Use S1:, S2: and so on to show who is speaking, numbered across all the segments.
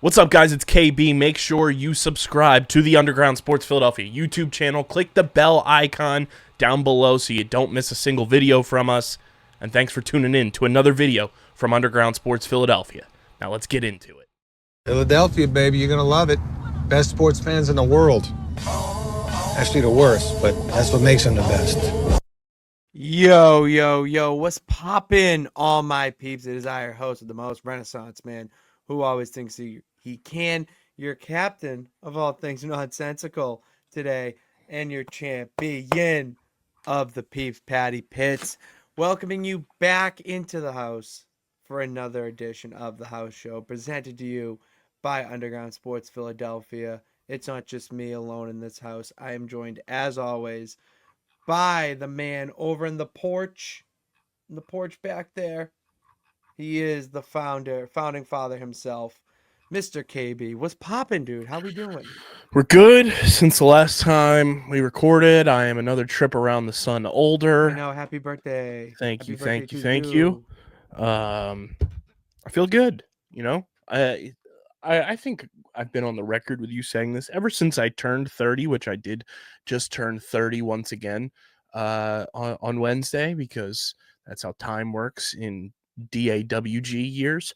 S1: What's up, guys? It's KB. Make sure you subscribe to the Underground Sports Philadelphia YouTube channel. Click the bell icon down below so you don't miss a single video from us. And thanks for tuning in to another video from Underground Sports Philadelphia. Now let's get into it.
S2: Philadelphia, baby, you're going to love it. Best sports fans in the world. Actually, the worst, but that's what makes them the best.
S3: Yo, what's poppin', all my peeps? It is I, your host of the most Renaissance man, who always thinks he can. Your captain of all things nonsensical today, and your champion of the Peeps, Patty Pitts, welcoming you back into the house for another edition of the House Show, presented to you by Underground Sports Philadelphia. It's not just me alone in this house. I am joined, as always, by the man over in the porch back there. He is the founding father himself, Mr. KB. What's poppin', dude? How we doing?
S1: We're good. Since the last time we recorded, I am another trip around the sun older.
S3: I know. Happy birthday.
S1: Thank you. I feel good. You know, I think I've been on the record with you saying this ever since I turned 30, which I did just turn 30 once again on Wednesday, because that's how time works in DAWG years.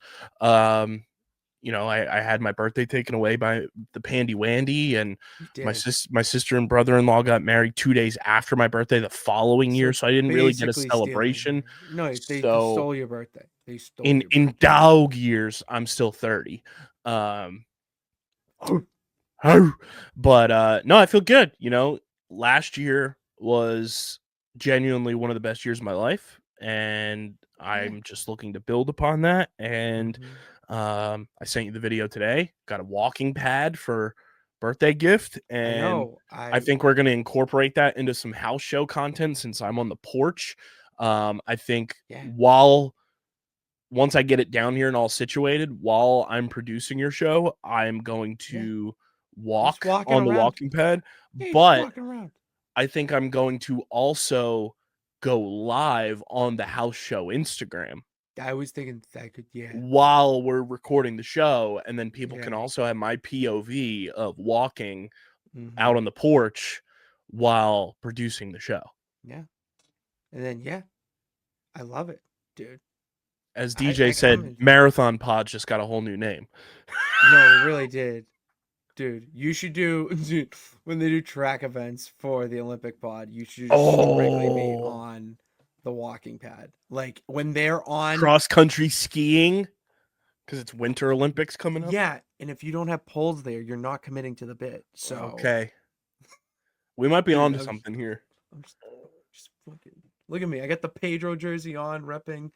S1: You know, I had my birthday taken away by the Pandy Wandy, and my sister and brother-in-law got married 2 days after my birthday the following year, so I didn't really get a celebration.
S3: No, they stole your birthday. They stole
S1: in dog years, I'm still 30. But no, I feel good. You know, last year was genuinely one of the best years of my life, and I'm just looking to build upon that. And I sent you the video today. Got a walking pad for birthday gift, and I think we're going to incorporate that into some house show content since I'm on the porch. I think once I get it down here and all situated, while I'm producing your show, I'm going to walk on the walking pad. But I think I'm going to also go live on the house show Instagram.
S3: I was thinking that could,
S1: while we're recording the show, and then people can also have my POV of walking out on the porch while producing the show.
S3: Yeah. And then, I love it, dude.
S1: As DJ said, Marathon Pod just got a whole new name.
S3: No, it really did. Dude, you should when they do track events for the Olympic pod, you should strictly be on the walking pad. Like when they're on
S1: cross country skiing, because it's Winter Olympics coming up.
S3: Yeah, and if you don't have poles there, you're not committing to the bit. So
S1: okay, we might be on to something here.
S3: I'm just look at me. I got the Pedro jersey on, repping.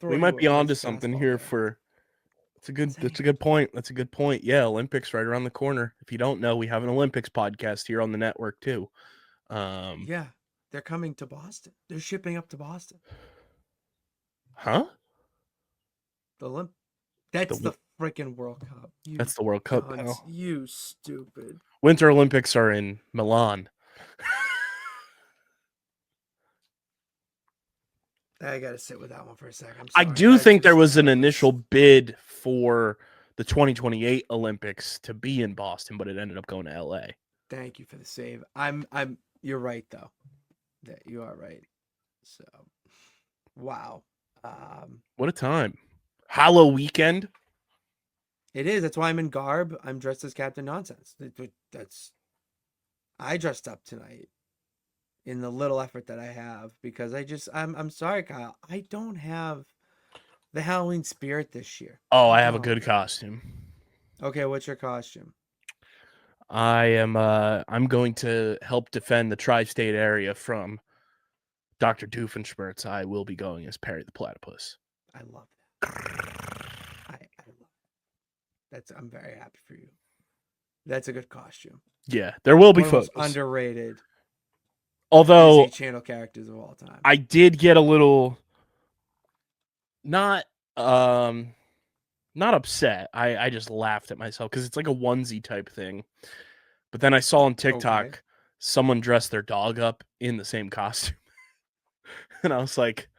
S1: We might be on to something here for. That's a good point. That's a good point. Yeah, Olympics right around the corner. If you don't know, we have an Olympics podcast here on the network too.
S3: Yeah, they're coming to Boston. They're shipping up to Boston.
S1: Huh?
S3: That's the freaking World Cup.
S1: That's the World Cup, pal.
S3: You stupid.
S1: Winter Olympics are in Milan.
S3: I gotta sit with that one for a second.
S1: I do think there was an initial bid for the 2028 Olympics to be in Boston, but it ended up going to LA.
S3: Thank you for the save. You're right though. That you are right. So, wow.
S1: What a time. Hollow weekend.
S3: It is. That's why I'm in garb. I'm dressed as Captain Nonsense. I dressed up tonight in the little effort that I have, because I'm sorry, Kyle. I don't have the Halloween spirit this year.
S1: Oh, I have a good costume.
S3: Okay, what's your costume?
S1: I'm going to help defend the tri-state area from Dr. Doofenshmirtz. I will be going as Perry the Platypus.
S3: I love that. I love that. I'm very happy for you. That's a good costume.
S1: Yeah, there will be photos.
S3: Underrated.
S1: Although
S3: Disney Channel characters of all time.
S1: I did get a little not upset. I just laughed at myself because it's like a onesie type thing. But then I saw on TikTok someone dressed their dog up in the same costume. And I was like,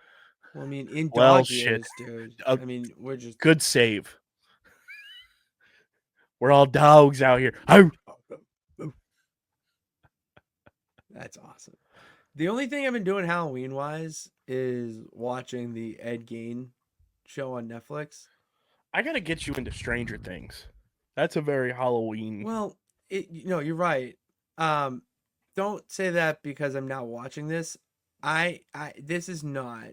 S3: well, I mean, in dog years, dude. I mean, we're just
S1: good save. We're all dogs out here.
S3: That's awesome. The only thing I've been doing Halloween wise is watching the Ed Gein show on Netflix.
S1: I gotta get you into Stranger Things. That's a very Halloween.
S3: Well, you're right. Don't say that because I'm not watching this. This is not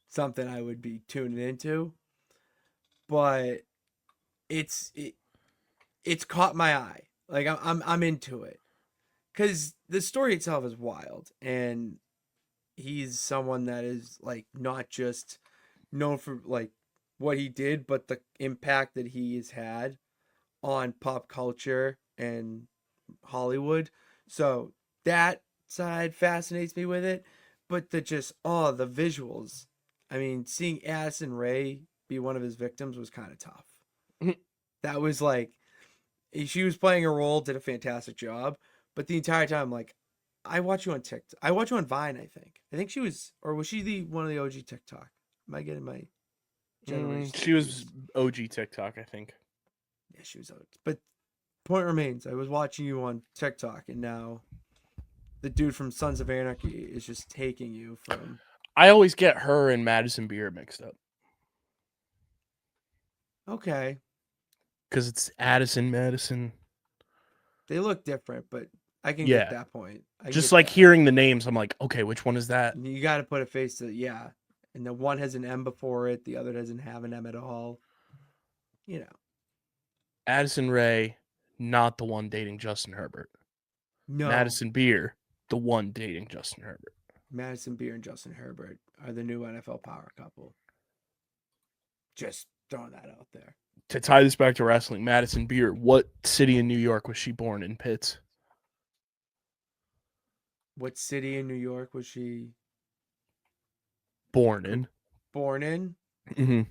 S3: something I would be tuning into, but it's caught my eye. Like I'm into it because the story itself is wild, and he's someone that is like not just known for like what he did, but the impact that he has had on pop culture and Hollywood. So that side fascinates me with it, but the visuals. I mean, seeing Addison Rae be one of his victims was kind of tough. That was like she was playing a role, did a fantastic job, but the entire time, like, I watch you on TikTok. I watch you on Vine. I think she was, or was she the one of the OG TikTok? Am I getting my generation?
S1: She was OG TikTok, I think.
S3: Yeah, she was OG. But point remains, I was watching you on TikTok, and now the dude from Sons of Anarchy is just taking you from.
S1: I always get her and Madison Beer mixed up.
S3: Okay.
S1: Because it's Addison Madison.
S3: They look different, but I can get that point.
S1: Just like hearing the names, I'm like, okay, which one is that?
S3: You got to put a face to, yeah. And the one has an M before it, the other doesn't have an M at all. You know.
S1: Addison Rae, not the one dating Justin Herbert.
S3: No.
S1: Madison Beer, the one dating Justin Herbert.
S3: Madison Beer and Justin Herbert are the new NFL power couple. Just throwing that out there.
S1: To tie this back to wrestling, Madison Beer, what city in New York was she born in? Pitts.
S3: What city in New York was she
S1: born in?
S3: Born in?
S1: Mm-hmm.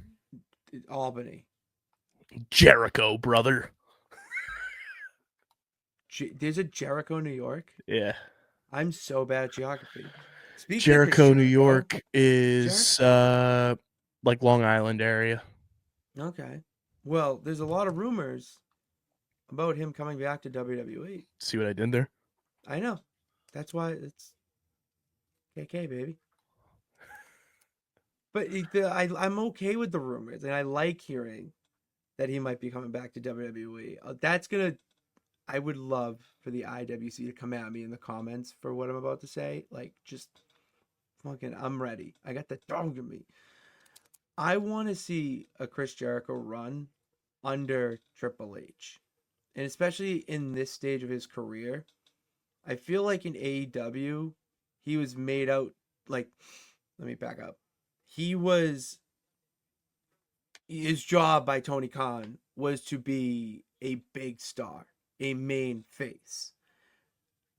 S3: Albany.
S1: Jericho, brother.
S3: There's a Jericho, New York?
S1: Yeah.
S3: I'm so bad at geography.
S1: Jericho, New York is like Long Island area.
S3: Okay. Well, there's a lot of rumors about him coming back to WWE.
S1: See what I did there?
S3: I know. That's why it's KK, baby. But I'm okay with the rumors, and I like hearing that he might be coming back to WWE. I would love for the IWC to come at me in the comments for what I'm about to say. Like, just fucking, I'm ready. I got the dog in me. I want to see a Chris Jericho run under Triple H. And especially in this stage of his career, I feel like in AEW, he was made out, like, let me back up. His job by Tony Khan was to be a big star, a main face.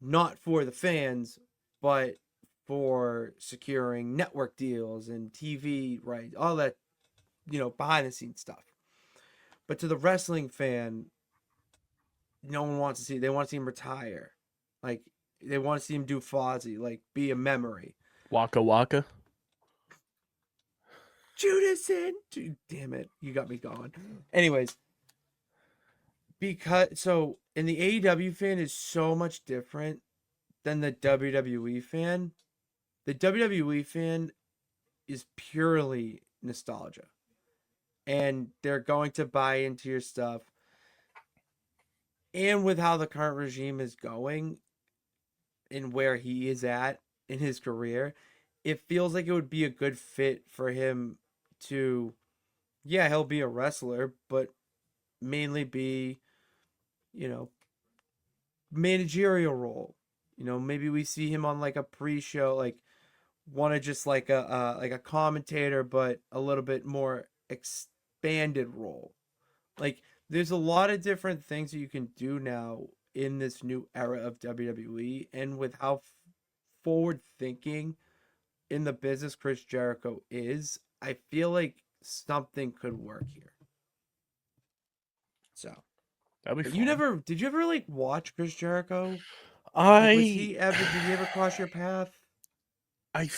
S3: Not for the fans, but for securing network deals and TV rights, all that, behind the scenes stuff. But to the wrestling fan, no one wants to see. They want to see him retire. Like, they want to see him do Fozzy, like, be a memory.
S1: Waka Waka.
S3: Judas and damn it, you got me going. Anyways, and the AEW fan is so much different than the WWE fan. The WWE fan is purely nostalgia, and they're going to buy into your stuff. And with how the current regime is going and where he is at in his career, it feels like it would be a good fit for him to, yeah, he'll be a wrestler, but mainly be, managerial role. Maybe we see him on like a pre-show, like one of just like a commentator, but a little bit more expanded role. Like, there's a lot of different things that you can do now in this new era of WWE, and with how forward thinking in the business Chris Jericho is, I feel like something could work here. So
S1: that'd be fun.
S3: Did you ever like watch Chris Jericho?
S1: Did
S3: he ever cross your path?
S1: I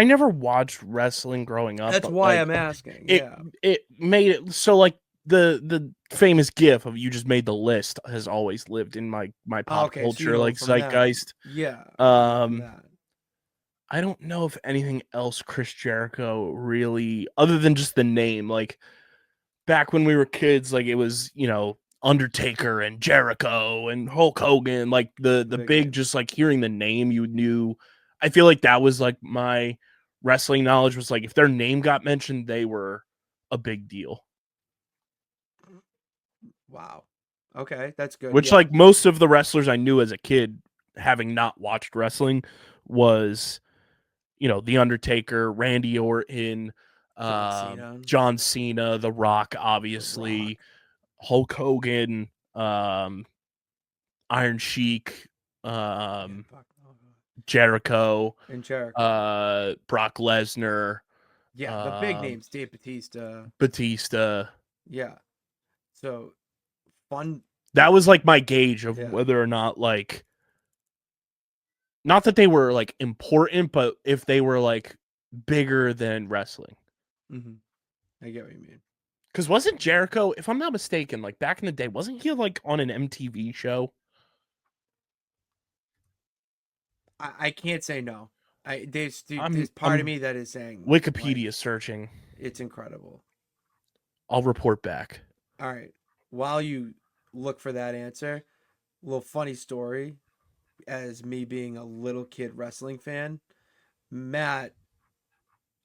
S1: never watched wrestling growing up.
S3: That's why I'm asking.
S1: It made it so, like, the famous gif of you just made the list has always lived in my
S3: Oh,
S1: pop
S3: okay, so you
S1: culture
S3: know
S1: like
S3: from that.
S1: zeitgeist.
S3: Yeah, you know from
S1: Um,
S3: that.
S1: I don't know if anything else Chris Jericho really, other than just the name, like back when we were kids, like it was, Undertaker and Jericho and Hulk Hogan, like the
S3: big
S1: big,
S3: names.
S1: just like hearing the name, you knew. I feel like that was like my wrestling knowledge was like if their name got mentioned, they were a big deal.
S3: Wow. Okay, that's good.
S1: Which
S3: Yeah.
S1: like most of the wrestlers I knew as a kid, having not watched wrestling, was The Undertaker, Randy Orton,
S3: John Cena,
S1: John Cena, The Rock,
S3: The Rock.
S1: obviously, Hulk Hogan, Iron Sheik,
S3: Yeah,
S1: um,
S3: fuck. Oh,
S1: Jericho,
S3: and Jericho.
S1: Brock Lesnar,
S3: Yeah, the big
S1: um,
S3: names, Dave Batista.
S1: Batista.
S3: Yeah. So fun.
S1: That was like my gauge of
S3: Yeah.
S1: whether or not like not that they were like important, but if they were like bigger than wrestling.
S3: Mm-hmm. I get what you mean.
S1: Because wasn't Jericho, if I'm not mistaken, like back in the day, wasn't he like on an MTV show?
S3: I can't say no. There's part of
S1: I'm
S3: me that is saying like
S1: Wikipedia searching.
S3: it's incredible.
S1: I'll report back.
S3: All right. While you look for that answer, a little funny story. As me being a little kid wrestling fan, Matt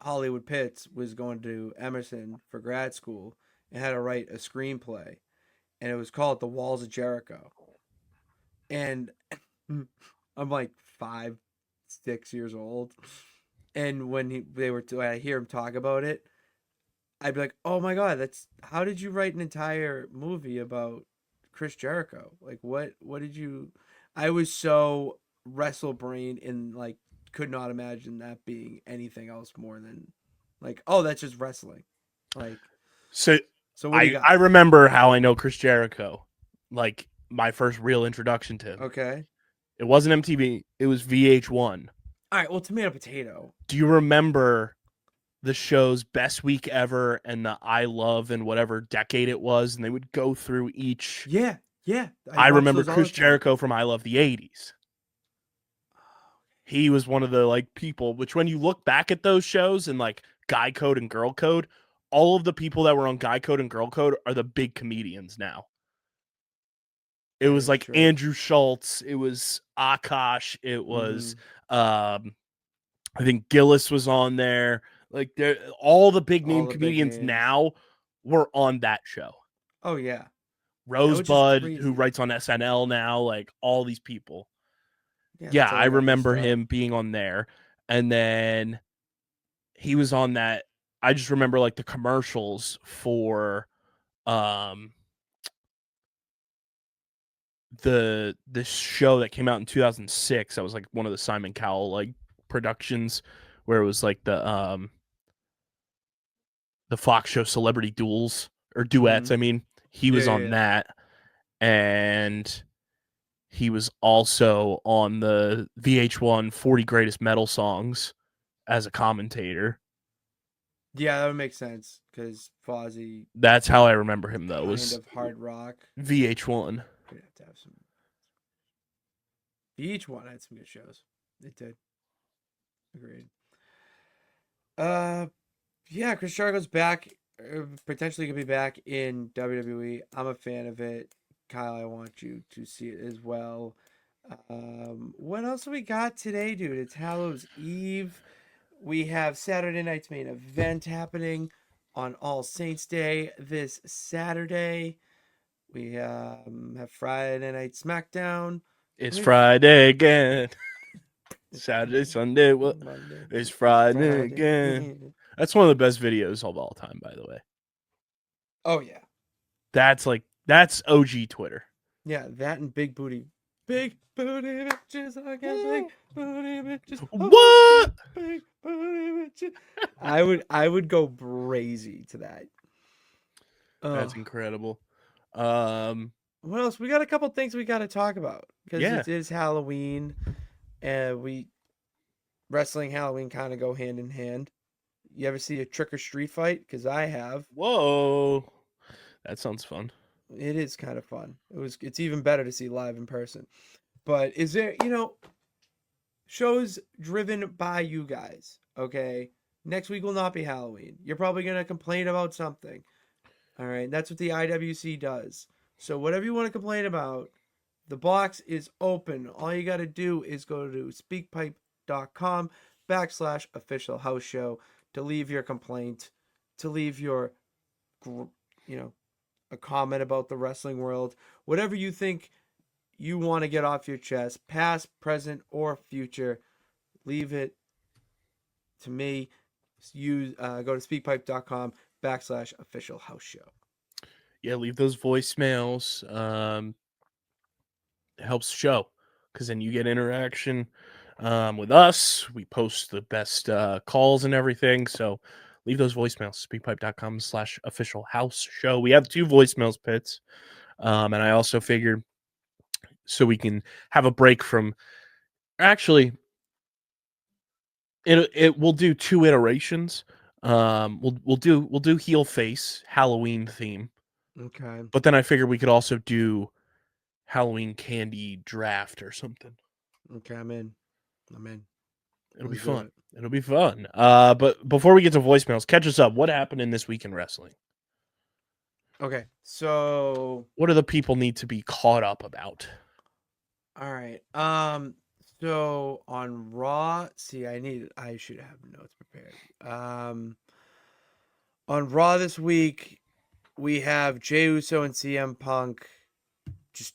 S3: Hollywood Pitts was going to Emerson for grad school and had to write a screenplay, and it was called The Walls of Jericho. And I'm like 5, 6 years old, and when when I hear him talk about it, I'd be like, "Oh my god, that's how did you write an entire movie about Chris Jericho? Like, what did you?" I was so wrestle brain and like could not imagine that being anything else more than like, oh, that's just wrestling. Like,
S1: So
S3: so what do you
S1: I
S3: got?
S1: remember how I know Chris Jericho. Like my first real introduction to him.
S3: Okay.
S1: It wasn't MTV, it was VH1.
S3: All right. Well, tomato potato.
S1: Do you remember the show's Best Week Ever and the I Love and whatever decade it was? And they would go through each.
S3: Yeah, yeah. I
S1: I
S3: watch
S1: remember
S3: those all the
S1: Chris
S3: time.
S1: Jericho from I Love the 80s. He was one of the like people, which when you look back at those shows and like Guy Code and Girl Code, all of the people that were on Guy Code and Girl Code are the big comedians now. It
S3: That
S1: was
S3: is
S1: like
S3: true.
S1: Andrew Schultz, it was Akash, it was
S3: Mm-hmm.
S1: I think Gillis was on there. Like all the big
S3: All
S1: name
S3: the big
S1: comedians
S3: names.
S1: now were on that show.
S3: Oh yeah, which is
S1: Rosebud, who
S3: crazy.
S1: writes on SNL now, like all these people.
S3: Yeah,
S1: Yeah,
S3: that's
S1: I
S3: all got good
S1: remember
S3: stuff.
S1: him being on there. And then he was on that. I just remember like the commercials for um this show that came out in 2006. That was like one of the Simon Cowell like productions where it was like the Fox show Celebrity Duels or Duets.
S3: Mm-hmm.
S1: I mean, he
S3: Yeah,
S1: was
S3: yeah,
S1: on
S3: yeah.
S1: that, and he was also on the VH1 40 Greatest Metal Songs as a commentator.
S3: Yeah, that would make sense because Fozzy
S1: That's how I remember him though.
S3: kind
S1: Was
S3: of hard rock.
S1: VH1.
S3: Gonna have to have some. Each one had some good shows. It did. Agreed. Uh, yeah, Chris Jericho's back. Potentially gonna be back in WWE. I'm a fan of it. Kyle, I want you to see it as well. What else we got today, dude? It's Hallows Eve. We have Saturday night's main event happening on All Saints Day this Saturday. We have Friday Night SmackDown.
S1: It's
S3: With
S1: Friday again.
S3: it's
S1: Saturday, Sunday, what?
S3: Monday.
S1: It's
S3: It's
S1: Friday
S3: Friday
S1: again.
S3: again.
S1: That's one of the best videos of all time, by the way.
S3: Oh yeah,
S1: That's OG Twitter.
S3: yeah. That and big booty bitches. I got big booty bitches.
S1: What?
S3: Big booty bitches. I would go crazy to that.
S1: That's
S3: Oh,
S1: incredible.
S3: what else? We got a couple things we got to talk about because
S1: Yeah.
S3: it is Halloween, and we wrestling Halloween kind of go hand in hand. You ever see a trick or street fight? Because I have.
S1: Whoa. That sounds fun.
S3: It is kind of fun. It's even better to see live in person. But is there, shows driven by you guys, okay? Next week will not be Halloween. You're probably going to complain about something. All right, that's what the IWC does. So whatever you want to complain about, the box is open. All you got to do is go to speakpipe.com/official house show to leave your complaint, to leave your, a comment about the wrestling world, whatever you think you want to get off your chest, past, present, or future, leave it to me. Use go to speakpipe.com/official house show.
S1: Yeah, leave those voicemails. It helps the show because then you get interaction with us. We post the best calls and everything. So leave those voicemails. Speakpipe.com/official house show. We have 2 voicemails, Pits. And I also figured so we can have a break from actually it will do 2 iterations. We'll do heel face Halloween theme.
S3: Okay.
S1: But then I figured we could also do Halloween candy draft or something.
S3: Okay, I'm in.
S1: It'll be
S3: Let's do
S1: fun.
S3: it.
S1: It'll be fun. But before we get to voicemails, catch us up. What happened in this week in wrestling?
S3: Okay, so
S1: What do the people need to be caught up about?
S3: all right. So on Raw, see, I should have notes prepared. On Raw this week, we have Jey Uso and CM Punk just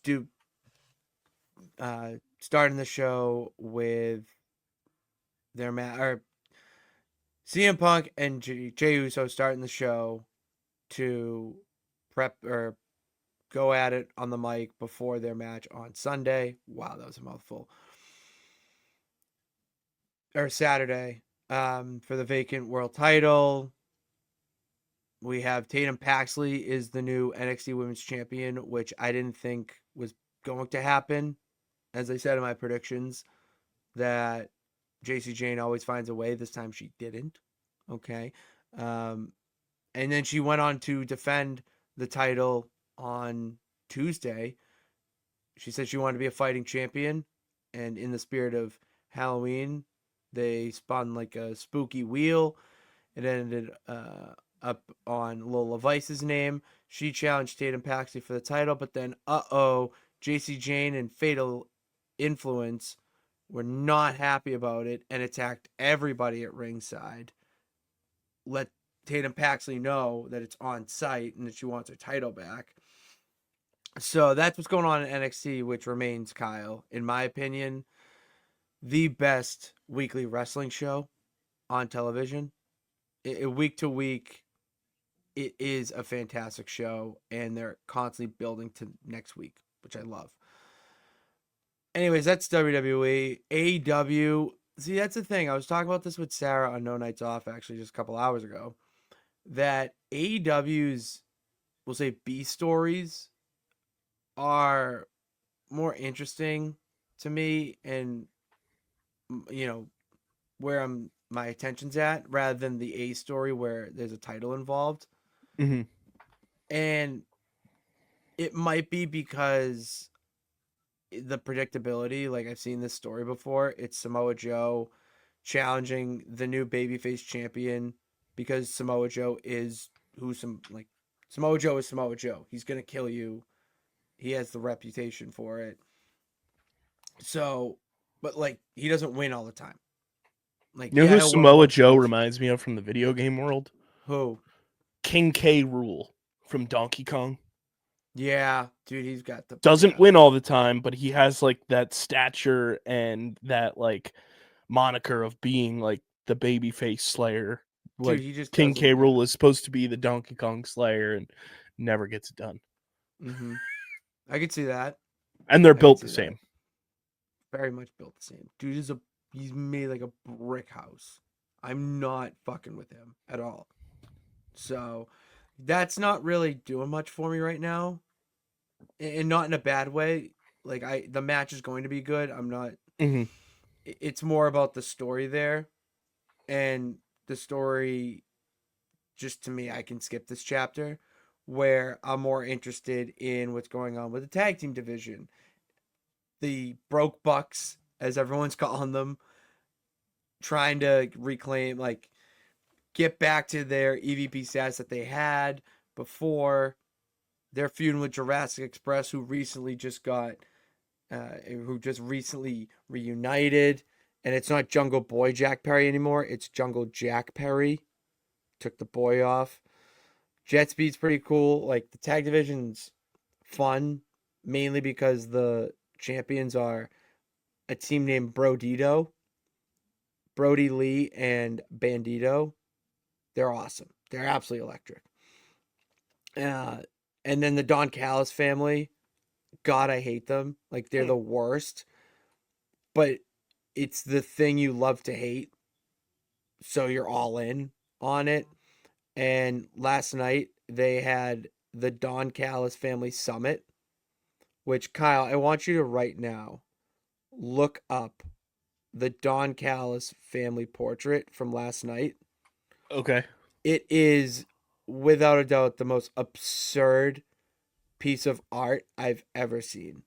S3: starting the show with their or CM Punk and Jey Uso starting the show to prep or go at it on the mic before their match on Sunday. Wow, that was a mouthful. Or Saturday, for the vacant world title. We have Tatum Paxley is the new NXT Women's Champion, which I didn't think was going to happen. As I said in my predictions, that JC Jane always finds a way. This time she didn't. Okay. And then she went on to defend the title on Tuesday. She said she wanted to be a fighting champion. And in the spirit of Halloween, they spun like a spooky wheel. It ended up on Lola Vice's name. She challenged Tatum Paxley for the title, but then, JC Jane and Fatal Influence were not happy about it and attacked everybody at ringside. Let Tatum Paxley know that it's on site and that she wants her title back. So that's what's going on in NXT, which remains, Kyle, in my opinion, the best weekly wrestling show on television. Week to week, it is a fantastic show, and they're constantly building to next week, which I love. Anyways, that's WWE. AEW. See, that's the thing. I was talking about this with Sarah on No Nights Off, actually, just a couple hours ago. That AEW's, we'll say, B stories are more interesting to me, and where my attention's at, rather than the A story where there's a title involved.
S1: Mm-hmm.
S3: And it might be because the predictability, like I've seen this story before. It's Samoa Joe challenging the new babyface champion because Samoa Joe is Samoa Joe is Samoa Joe. He's gonna kill you. He has the reputation for it. So, but he doesn't win all the time.
S1: You know who
S3: he'll win
S1: Samoa
S3: once
S1: Joe
S3: twice.
S1: reminds me of from the video game world?
S3: Who?
S1: King K. Rool from Donkey Kong.
S3: Yeah, dude, he's got the
S1: Doesn't win all the time, but he has that stature and that moniker of being the babyface slayer.
S3: Dude, he just
S1: King
S3: does
S1: K.
S3: it.
S1: Rool is supposed to be the Donkey Kong slayer and never gets it done.
S3: Mm-hmm. I could see that.
S1: And they're built the same.
S3: Very much built the same. Dude he's made like a brick house. I'm not fucking with him at all. So that's not really doing much for me right now. And not in a bad way. The match is going to be good. I'm not.
S1: Mm-hmm.
S3: It's more about the story there. And the story, just to me, I can skip this chapter. where I'm more interested in what's going on with the tag team division. The Broke Bucks, as everyone's calling them, trying to reclaim, like, get back to their EVP status that they had before. They're feuding with Jurassic Express, who just recently reunited. And it's not Jungle Boy Jack Perry anymore. It's Jungle Jack Perry. Took the boy off. Jet Speed's pretty cool. Like, the tag division's fun, mainly because the champions are a team named Brodito, Brody Lee, and Bandito. They're awesome. They're absolutely electric. And then the Don Callis family, God, I hate them. Like, they're the worst. But it's the thing you love to hate, so you're all in on it. And last night they had the Don Callis Family Summit, which, Kyle, I want you to right now look up the Don Callis family portrait from last night.
S1: Okay.
S3: It is without a doubt the most absurd piece of art I've ever seen.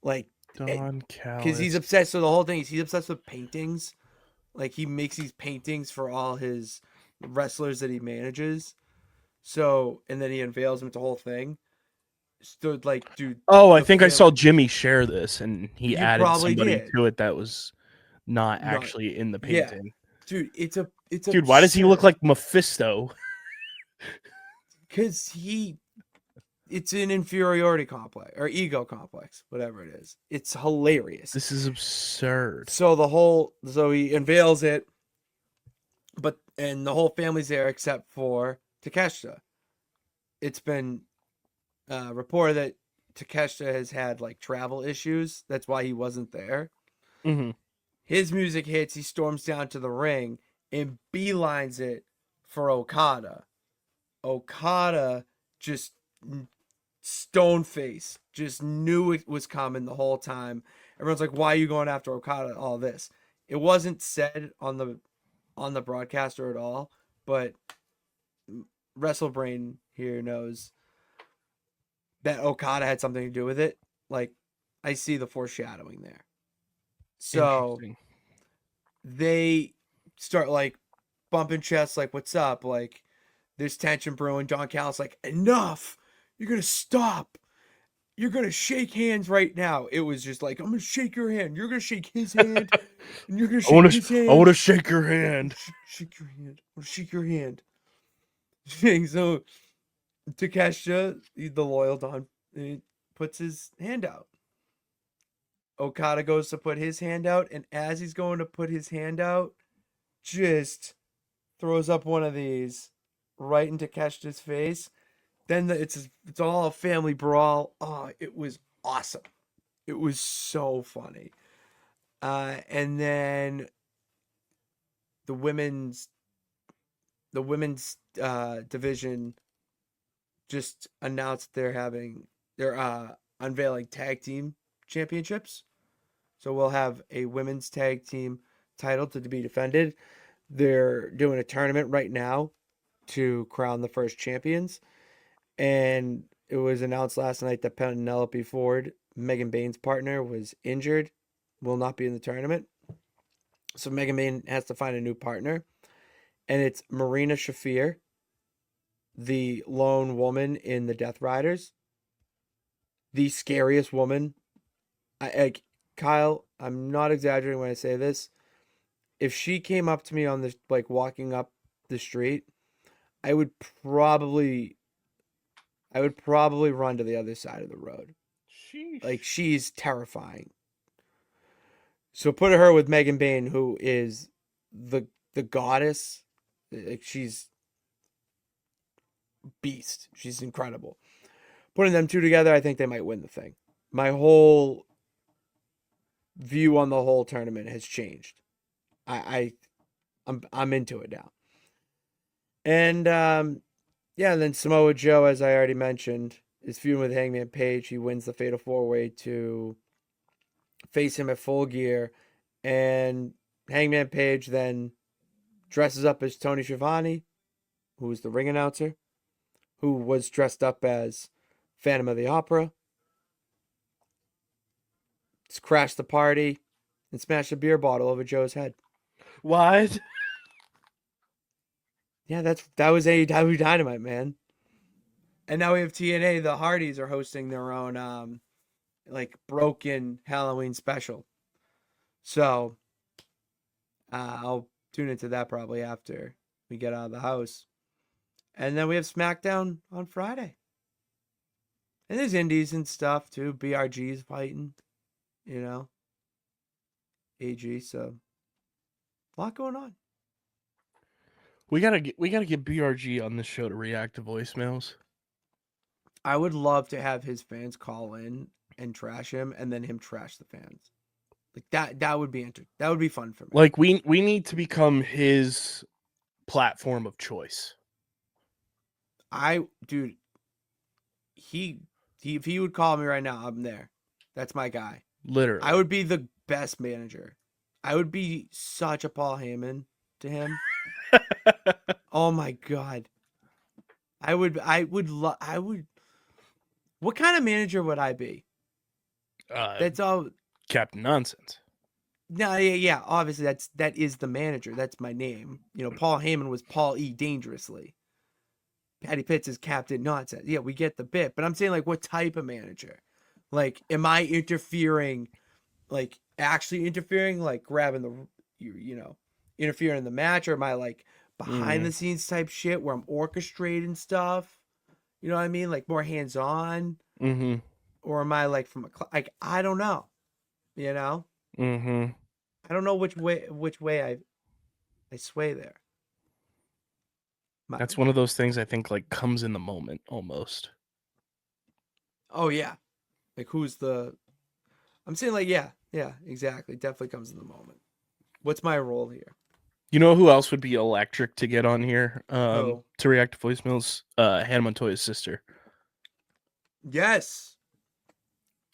S3: Like,
S1: Don
S3: because he's
S1: Callis.
S3: obsessed with the whole thing. He's obsessed with paintings. Like, he makes these paintings for all his wrestlers that he manages. So, and then he unveils them, the whole thing. Stood like, dude.
S1: Oh, I think I saw Jimmy share this, and he
S3: You
S1: added
S3: probably
S1: somebody
S3: did.
S1: to it that was not actually in the
S3: Yeah.
S1: painting.
S3: Dude, it's
S1: Dude, why does he look like Mephisto?
S3: Because it's an inferiority complex or ego complex, whatever it is. It's hilarious.
S1: This is absurd.
S3: So he unveils it, and the whole family's there except for Takeshita. It's been reported that Takeshita has had like travel issues. That's why he wasn't there.
S1: Mm-hmm.
S3: His music hits. He storms down to the ring and beelines it for Okada. Okada just stone face, just knew it was coming the whole time. Everyone's like, "Why are you going after Okada?" All this. It wasn't said on the broadcaster at all, but WrestleBrain here knows that Okada had something to do with it. Like, I see the foreshadowing there. So they start like bumping chests, like, "What's up?" Like, there's tension brewing. Don Callis like, "Enough! You're gonna stop. You're gonna shake hands right now." It was just like, "I'm gonna shake your hand. You're gonna shake his hand, and you're gonna shake his hand.
S1: I want to shake your hand.
S3: Shake your hand. I want to shake your hand." So Takeshita, the loyal Don, he puts his hand out. Okada goes to put his hand out, and as he's going to put his hand out, just throws up one of these right into Takeshita's face. Then it's all a family brawl. Oh, it was awesome. It was so funny. And then the women's division just announced they're unveiling tag team championships. So we'll have a women's tag team title to be defended. They're doing a tournament right now to crown the first champions. And it was announced last night that Penelope Ford, Megan Bain's partner, was injured, will not be in the tournament. So Megan Bain has to find a new partner. And it's Marina Shafir, the lone woman in the Death Riders. The scariest woman. Kyle, I'm not exaggerating when I say this. If she came up to me on walking up the street, I would probably run to the other side of the road.
S1: Sheesh.
S3: Like, she's terrifying. So put her with Megan Bain, who is the goddess. Like, she's beast. She's incredible. Putting them two together, I think they might win the thing. My whole view on the whole tournament has changed. I'm into it now. And then Samoa Joe, as I already mentioned, is feuding with Hangman Page. He wins the Fatal 4-Way to face him at Full Gear. And Hangman Page then dresses up as Tony Schiavone, who is the ring announcer, who was dressed up as Phantom of the Opera, crashed the party and smashed a beer bottle over Joe's head.
S1: What?
S3: Yeah, that was AEW Dynamite, man. And now we have TNA. The Hardys are hosting their own like broken Halloween special. So I'll tune into that probably after we get out of the house. And then we have SmackDown on Friday. And there's indies and stuff too. BRG's fighting, you know. AG, so a lot going on.
S1: We gotta get BRG on this show to react to voicemails.
S3: I would love to have his fans call in and trash him, and then him trash the fans. Like that would be that would be fun for me.
S1: Like we need to become his platform of choice.
S3: Dude, if he would call me right now, I'm there. That's my guy.
S1: Literally.
S3: I would be the best manager. I would be such a Paul Heyman to him. Oh my god. I would what kind of manager would I be? That's all
S1: Captain Nonsense.
S3: No, yeah, obviously that is the manager. That's my name. You know, Paul Heyman was Paul E. Dangerously. Patty Pitts is Captain Nonsense. Yeah, we get the bit, but I'm saying like what type of manager? Like, am I interfering? Like actually interfering, like grabbing the, interfering in the match, or am I like behind the scenes type shit where I'm orchestrating stuff? You know what I mean? Like more hands on, or am I like from like I don't know, you know? I don't know which way I sway there.
S1: That's one of those things I think like comes in the moment almost.
S3: Oh yeah, like who's the? I'm saying like yeah, exactly. Definitely comes in the moment. What's my role here?
S1: You know who else would be electric to get on here
S3: Who?
S1: to react to voicemails? Hannah Montoya's sister.
S3: Yes.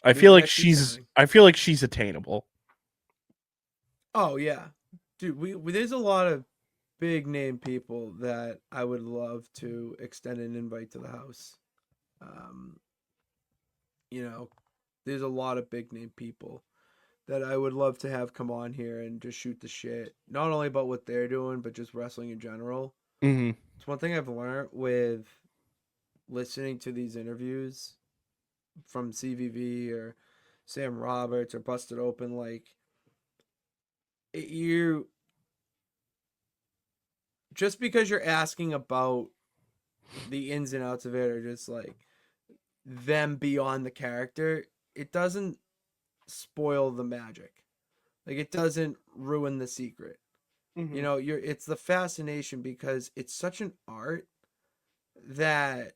S1: I feel like she's attainable.
S3: Oh yeah, dude. We there's a lot of big name people that I would love to extend an invite to the house. There's a lot of big name people that I would love to have come on here and just shoot the shit. Not only about what they're doing, but just wrestling in general. It's one thing I've learned with listening to these interviews from CVV or Sam Roberts or Busted Open, like you just because you're asking about the ins and outs of it or just like them beyond the character, it doesn't spoil the magic. Like it doesn't ruin the secret. It's the fascination because it's such an art that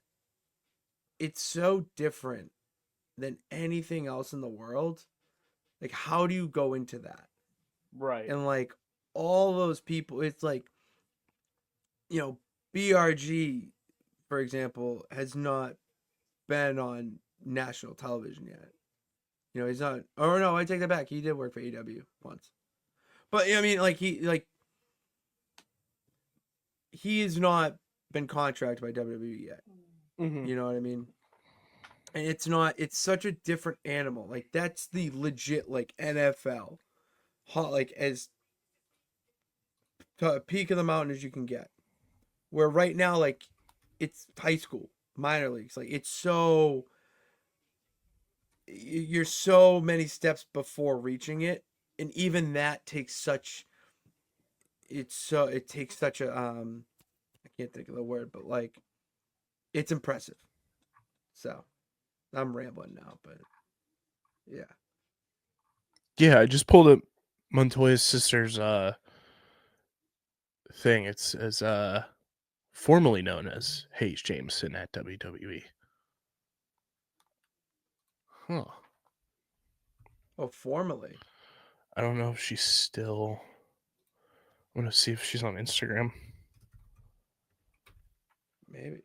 S3: it's so different than anything else in the world. Like how do you go into that?
S1: Right.
S3: And like all those people, it's like, BRG, for example, has not been on national television yet. He's not. Oh no, I take that back. He did work for AEW once, but I mean, like he has not been contracted by WWE yet. You know what I mean? And it's not. It's such a different animal. Like that's the legit like NFL, like as to a peak of the mountain as you can get. Where right now, like it's high school, minor leagues. Like it's so. You're so many steps before reaching it, and even that takes such. It takes such a I can't think of the word, but like, it's impressive. So, I'm rambling now, but yeah.
S1: Yeah, I just pulled up Montoya's sister's thing. It's as formerly known as Hayes Jameson at WWE. Huh.
S3: Oh, formally.
S1: I don't know if she's still. I'm gonna see if she's on Instagram.
S3: Maybe.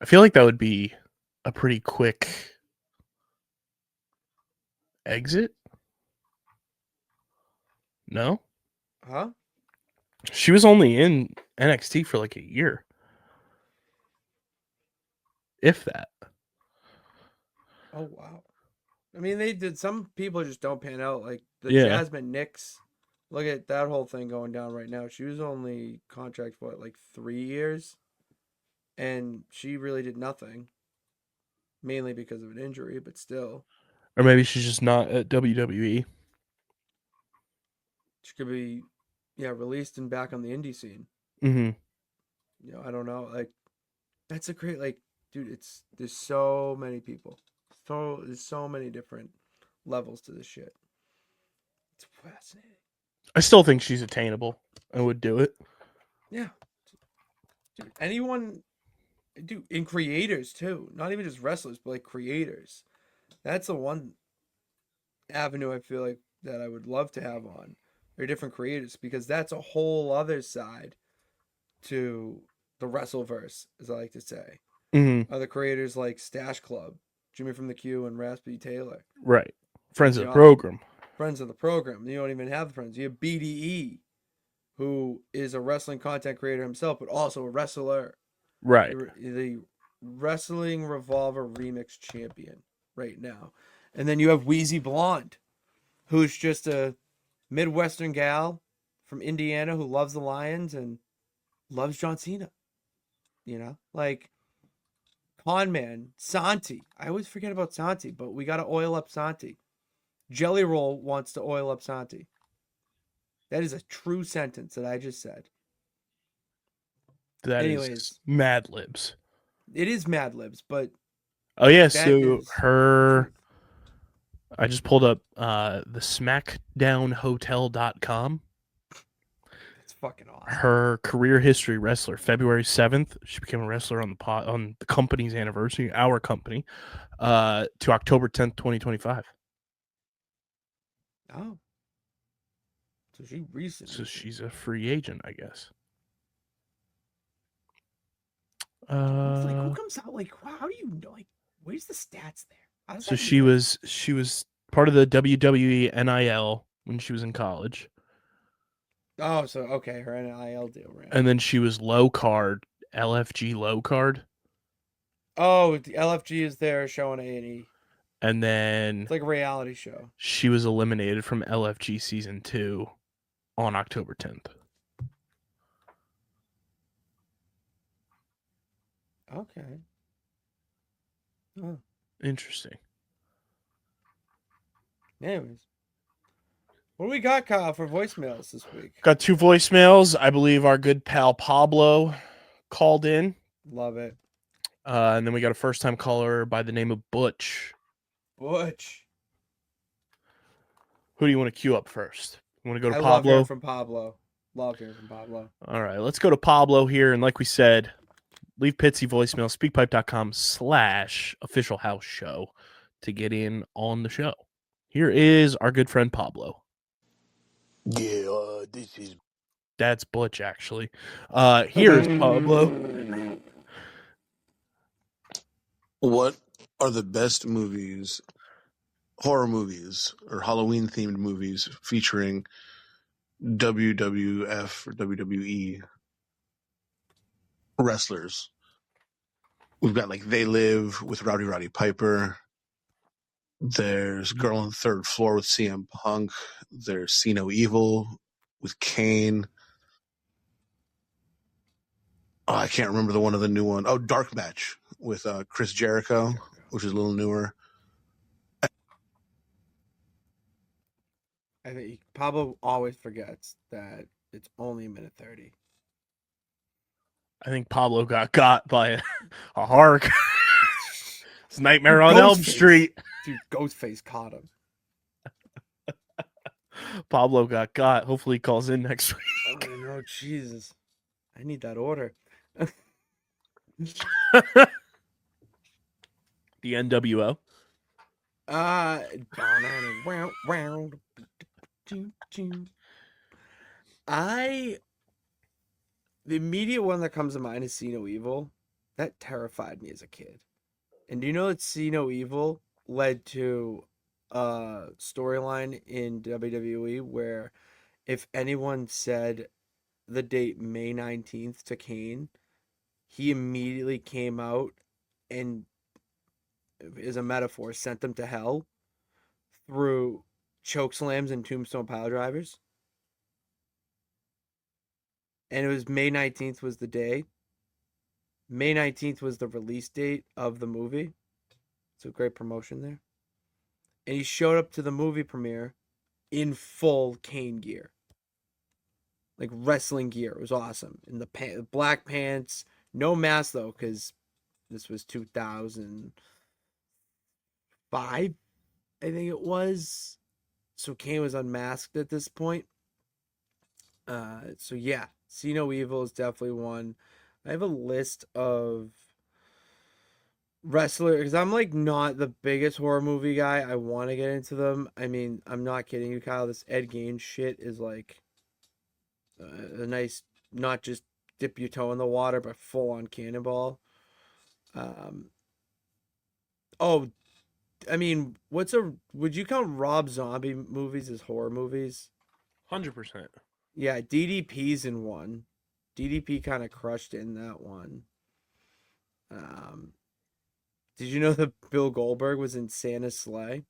S1: I feel like that would be a pretty quick exit. No?
S3: Huh?
S1: She was only in NXT for like a year. if that.
S3: Oh wow. I mean, they did. Some people just don't pan out. Like the
S1: Yeah.
S3: Jasmine Nix. Look at that whole thing going down right now. She was only contract for what, like 3 years, and she really did nothing, mainly because of an injury. But still,
S1: Or maybe she's just not at WWE.
S3: she could be, yeah, released and back on the indie scene.
S1: Mm-hmm.
S3: I don't know. Like that's a great, like, dude. There's so many people, there's so many different levels to this shit. It's fascinating.
S1: I still think she's attainable. I would do it.
S3: Yeah, dude. Anyone, dude, in creators too. Not even just wrestlers, but like creators. That's the one avenue I feel like that I would love to have on, or different creators, because that's a whole other side to the Wrestleverse, as I like to say.
S1: Mm-hmm.
S3: Other creators like Stash Club, Jimmy from the Q, and Raspy Taylor.
S1: Right. Friends of the
S3: You know,
S1: program.
S3: friends of the program. You don't even have friends. You have BDE, who is a wrestling content creator himself, but also a wrestler.
S1: Right.
S3: The Wrestling Revolver Remix champion right now. And then you have Wheezy Blonde, who's just a Midwestern gal from Indiana who loves the Lions and loves John Cena. Like Con Man, Santi. I always forget about Santi, but we got to oil up Santi. Jelly Roll wants to oil up Santi. That is a true sentence that I just said.
S1: That
S3: Anyways,
S1: is Mad Libs.
S3: it is Mad Libs, but
S1: Oh yeah,
S3: that
S1: so
S3: is
S1: her I just pulled up the smackdownhotel.com.
S3: it's fucking awesome.
S1: Her career history: wrestler, February 7th, she became a wrestler on the company's anniversary, our company, to October 10th, 2025.
S3: Oh, so she recently.
S1: So she's a free agent, I guess.
S3: Like, who comes out? Like, how do you know? Like, where's the stats there? How does
S1: So
S3: that
S1: she was part of the WWE NIL when she was in college,
S3: Oh, so okay, her NIL deal, right?
S1: and then she was low card, LFG low card,
S3: Oh, the LFG is there showing A&E.
S1: and then
S3: It's like a reality show.
S1: she was eliminated from LFG season 2 on October 10th.
S3: Okay. Oh.
S1: Interesting.
S3: Anyways, what do we got, Kyle, for voicemails this week?
S1: Got 2 voicemails. I believe our good pal Pablo called in.
S3: Love it.
S1: And then we got a first-time caller by the name of Butch.
S3: Butch.
S1: Who do you want to queue up first? You want to go to
S3: I love hearing
S1: Pablo?
S3: from Pablo. Love hearing from Pablo.
S1: All right, let's go to Pablo here. And like we said, leave Pitsy voicemail, speakpipe.com/official house show to get in on the show. Here is our good friend Pablo.
S4: Yeah, this is.
S1: That's Butch, actually. Here's Pablo.
S4: What are the best movies, horror movies, or Halloween themed movies featuring WWF or WWE wrestlers? We've got like They Live with Rowdy Roddy Piper. There's Girl on the Third Floor with CM Punk. There's See No Evil with Kane. Oh, I can't remember the one of the new one. Oh, Dark Match with Chris Jericho, which is a little newer.
S3: I think Pablo always forgets that it's only a minute 30.
S1: I think Pablo got by a horror. It's Nightmare on Elm Street.
S3: Dude, Ghostface caught him.
S1: Pablo got. Hopefully he calls in next week.
S3: Oh, no, Jesus. I need that order.
S1: The NWO.
S3: The immediate one that comes to mind is See No Evil. That terrified me as a kid. And do you know that See No Evil led to a storyline in WWE where if anyone said the date May 19th to Kane, he immediately came out and as a metaphor, sent them to hell through choke slams and tombstone pile drivers. And it was May 19th was the day. May 19th was the release date of the movie. So great promotion there. And he showed up to the movie premiere in full Kane gear. Like wrestling gear. It was awesome. In the black pants, no mask though, because this was 2005, I think it was. So Kane was unmasked at this point. So yeah, See No Evil is definitely one. I have a list of wrestler because I'm like not the biggest horror movie guy. I want to get into them. I mean, I'm not kidding you, Kyle. This Ed Gein shit is like a nice, not just dip your toe in the water, but full on cannonball. Oh, I mean, would you count Rob Zombie movies as horror movies?
S1: 100%.
S3: Yeah, DDP's in one. DDP kind of crushed in that one. Did you know that Bill Goldberg was in Santa's Sleigh?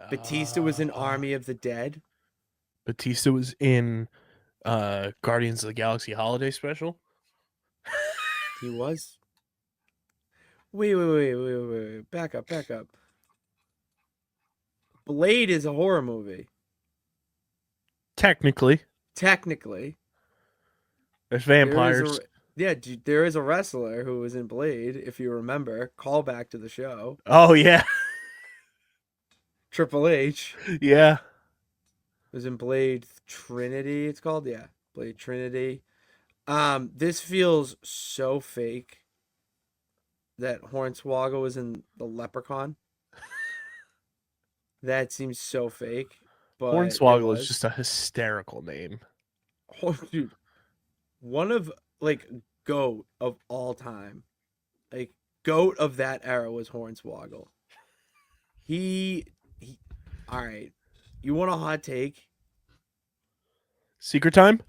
S3: Batista was in Army of the Dead.
S1: Batista was in Guardians of the Galaxy Holiday Special.
S3: He was. Wait. Back up. Blade is a horror movie.
S1: Technically,
S3: Technically.
S1: there's vampires.
S3: There is a wrestler who was in Blade, if you remember. Call back to the show.
S1: Oh yeah,
S3: Triple H
S1: yeah.
S3: was in Blade Trinity, it's called. Yeah, Blade Trinity. This feels so fake that Hornswoggle was in the Leprechaun. That seems so fake. But
S1: Hornswoggle is just a hysterical name.
S3: Oh, dude, one of like GOAT of all time, like GOAT of that era was Hornswoggle. He all right. You want a hot take?
S1: Secret time.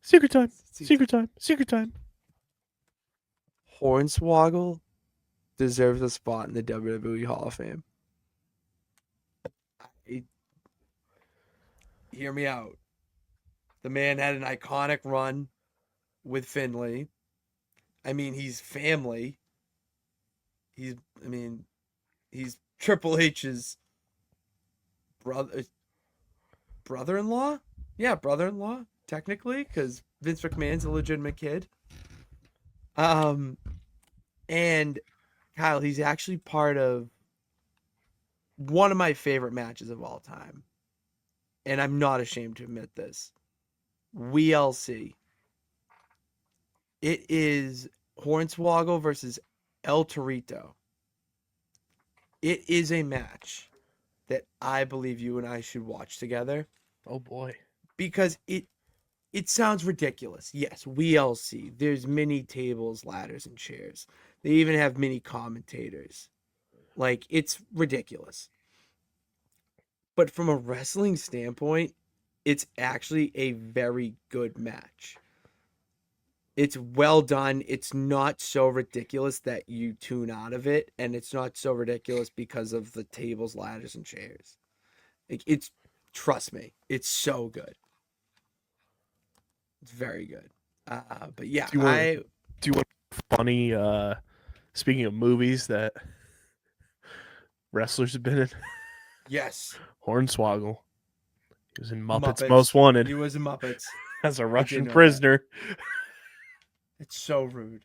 S1: Secret time. Secret time. Secret time.
S3: Hornswoggle deserves a spot in the WWE Hall of Fame. Hear me out. The man had an iconic run with Finlay. I mean, he's family. He's Triple H's brother-in-law? Yeah, brother-in-law, technically, because Vince McMahon's a legitimate kid. And Kyle, he's actually part of one of my favorite matches of all time. And I'm not ashamed to admit this. WLC. It is Hornswoggle versus El Torito. It is a match that I believe you and I should watch together.
S1: Oh boy.
S3: Because it sounds ridiculous. Yes, WLC. There's mini tables, ladders, and chairs. They even have mini commentators. Like, it's ridiculous. But from a wrestling standpoint, it's actually a very good match. It's well done. It's not so ridiculous that you tune out of it, and it's not so ridiculous because of the tables, ladders, and chairs. Like, trust me, it's so good. It's very good. But yeah,
S1: Do you want funny? Speaking of movies that wrestlers have been in,
S3: yes,
S1: Hornswoggle. He was in Muppets,
S3: Muppets.
S1: Most Wanted.
S3: He was in Muppets.
S1: As a Russian
S3: know
S1: prisoner.
S3: It's so rude.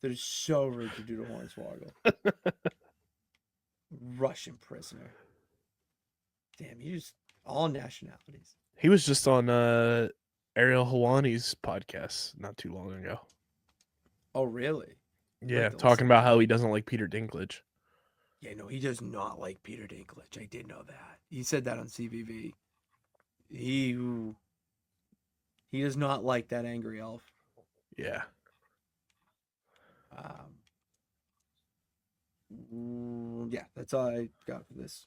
S3: That is so rude to do to Hornswoggle. Russian prisoner. Damn, he just all nationalities.
S1: He was just on Ariel Helwani's podcast not too long ago.
S3: Oh, really?
S1: Yeah, talking about how he doesn't like Peter Dinklage.
S3: Yeah, no, he does not like Peter Dinklage. I did know that. He said that on CVV. He does not like that angry elf.
S1: Yeah.
S3: Yeah, that's all I got for this.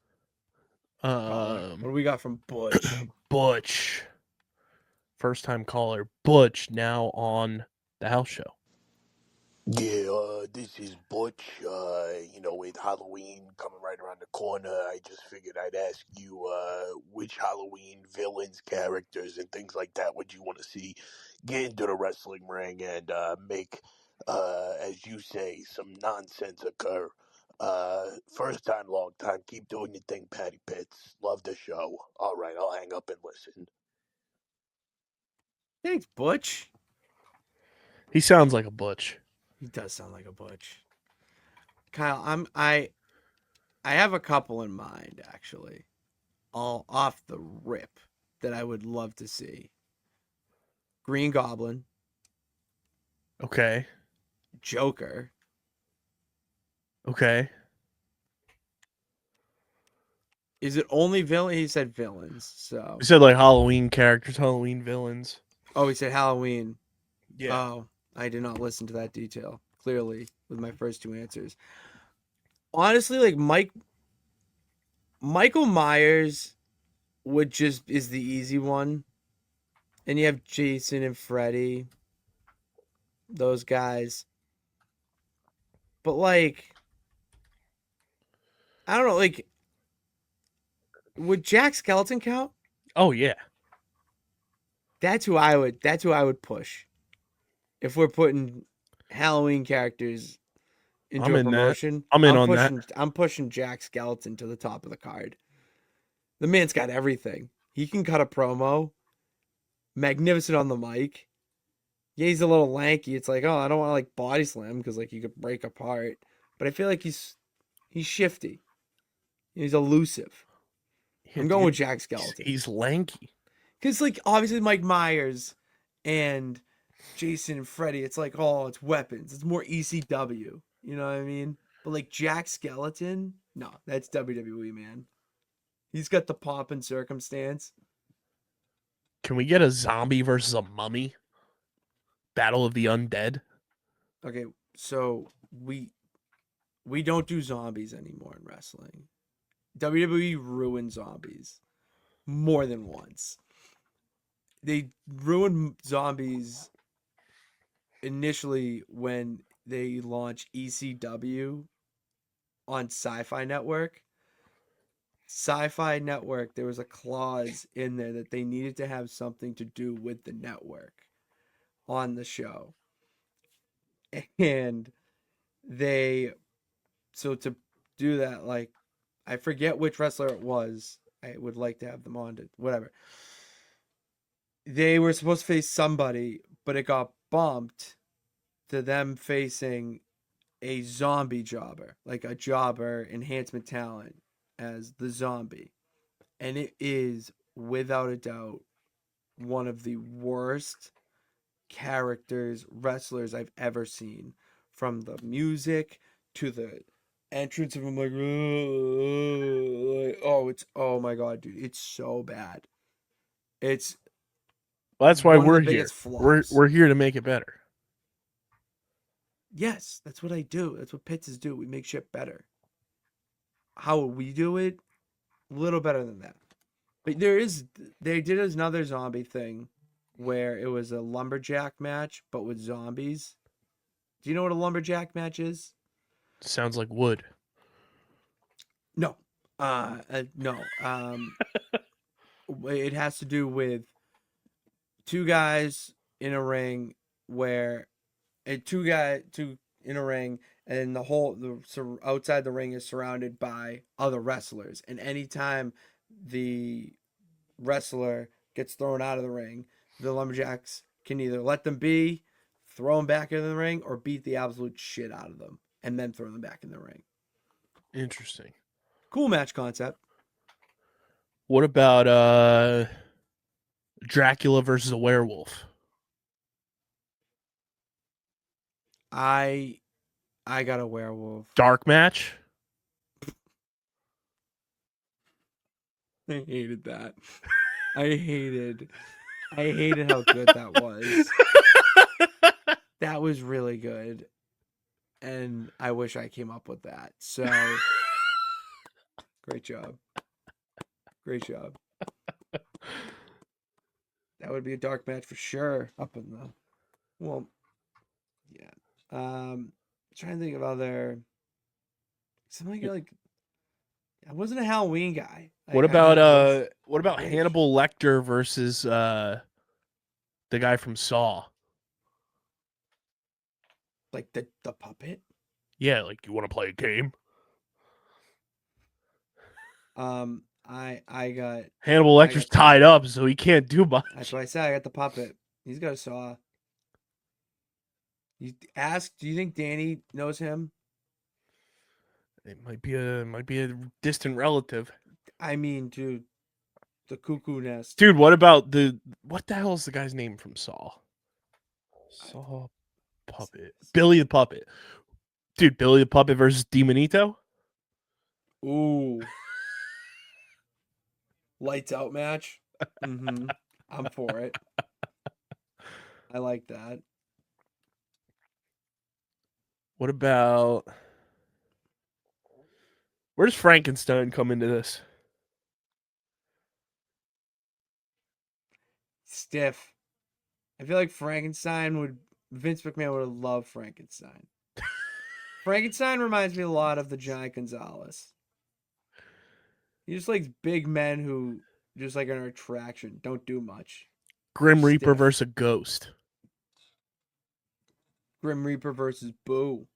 S1: What
S3: do we got from Butch?
S1: Butch. first time caller Butch now on the house show.
S5: Yeah, this is Butch. With Halloween coming right around the corner, I just figured I'd ask you, which Halloween villains, characters, and things like that would you want to see get into the wrestling ring and make, as you say, some nonsense occur. First time, long time. Keep doing your thing, Patty Pitts. Love the show. All right, I'll hang up and listen.
S3: Thanks, Butch.
S1: He sounds like a Butch.
S3: He does sound like a Butch. Kyle, I have a couple in mind actually, all off the rip that I would love to see. Green Goblin,
S1: Okay.
S3: Joker,
S1: Okay.
S3: is it only villain? He said villains. So
S1: We said like Halloween characters, Halloween villains.
S3: oh, he said Halloween.
S1: Yeah.
S3: Oh, I did not listen to that detail clearly with my first two answers. Honestly, like Michael Myers would just is the easy one. And you have Jason and Freddy. Those guys. But like I don't know, like would Jack Skeleton count?
S1: Oh yeah.
S3: That's who I would push. If we're putting Halloween characters into
S1: I'm
S3: a
S1: in that.
S3: promotion,
S1: I'm in on that.
S3: I'm pushing Jack Skeleton to the top of the card. The man's got everything. He can cut a promo. Magnificent on the mic. Yeah, he's a little lanky. It's like, oh, I don't want to like body slam because like you could break apart. But I feel like he's shifty. He's elusive. I'm going with Jack Skeleton.
S1: He's lanky.
S3: Because like obviously Mike Myers and Jason and Freddy, it's like, oh, it's weapons. It's more ECW. You know what I mean? But like Jack Skeleton, no, that's WWE, man. He's got the pomp and circumstance.
S1: Can we get a zombie versus a mummy? Battle of the Undead?
S3: Okay, so we don't do zombies anymore in wrestling. WWE ruined zombies more than once. They ruined zombies initially when they launched ECW on Sci-Fi Network. Sci-Fi Network, there was a clause in there that they needed to have something to do with the network on the show. And so to do that, like, I forget which wrestler it was. I would like to have them on to whatever. They were supposed to face somebody, but it got bumped to them facing a zombie jobber, like a jobber enhancement talent as the zombie. And it is without a doubt one of the worst wrestlers I've ever seen. From the music to the entrance of him, like, oh my god, dude, it's so bad. It's
S1: Well, that's why
S3: one of
S1: we're
S3: the
S1: here.
S3: biggest flaws.
S1: We're here to make it better.
S3: Yes, that's what I do. That's what Pitts do. We make shit better. How we do it, a little better than that. But they did another zombie thing where it was a lumberjack match, but with zombies. Do you know what a lumberjack match is?
S1: Sounds like wood.
S3: No. No. It has to do with two guys in a ring where two in a ring, and the outside the ring is surrounded by other wrestlers. And anytime the wrestler gets thrown out of the ring, the lumberjacks can either let them be, throw them back into the ring, or beat the absolute shit out of them and then throw them back in the ring.
S1: Interesting.
S3: Cool match concept.
S1: What about Dracula versus a werewolf?
S3: I got a werewolf.
S1: Dark match?
S3: I hated that. I hated how good that was. That was really good. And I wish I came up with that. So great job. Great job. That would be a dark match for sure. Up in the, well, yeah. Trying to think of other. Something like I wasn't a Halloween guy.
S1: What
S3: Like, I had
S1: what about
S3: Witch.
S1: Hannibal Lecter versus the guy from Saw?
S3: Like the puppet.
S1: Yeah, like you want to play a game?
S3: I got
S1: Hannibal
S3: I
S1: Lecter's
S3: got the-
S1: tied up, so he can't do much.
S3: That's why I said I got the puppet. He's got a saw. You ask, do you think Danny knows him?
S1: It might be a distant relative.
S3: I mean, dude, the cuckoo nest.
S1: Dude, what about what the hell is the guy's name from Saw? Saw puppet. Billy the Puppet. Dude, Billy the Puppet versus Demonito?
S3: Ooh. Lights out match. Mm-hmm. I'm for it. I like that.
S1: What about where does Frankenstein come into this?
S3: Stiff. I feel like Vince McMahon would have loved Frankenstein. Frankenstein reminds me a lot of the Giant Gonzalez. He just likes big men who just like an attraction, don't do much.
S1: Grim Reaper
S3: Stiff.
S1: versus a ghost.
S3: Grim Reaper versus Boo.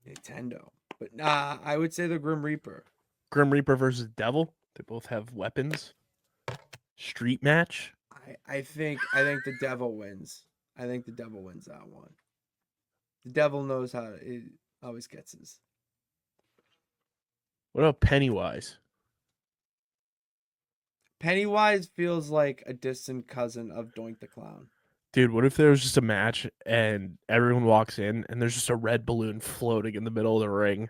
S3: Nintendo. But nah, I would say the Grim Reaper.
S1: Grim Reaper versus Devil. They both have weapons. Street match.
S3: I think the devil wins. I think the devil wins that one. The devil knows how it always gets his.
S1: What about Pennywise?
S3: Pennywise feels like a distant cousin of Doink the Clown.
S1: Dude, what if there was just a match and everyone walks in and there's just a red balloon floating in the middle of the ring?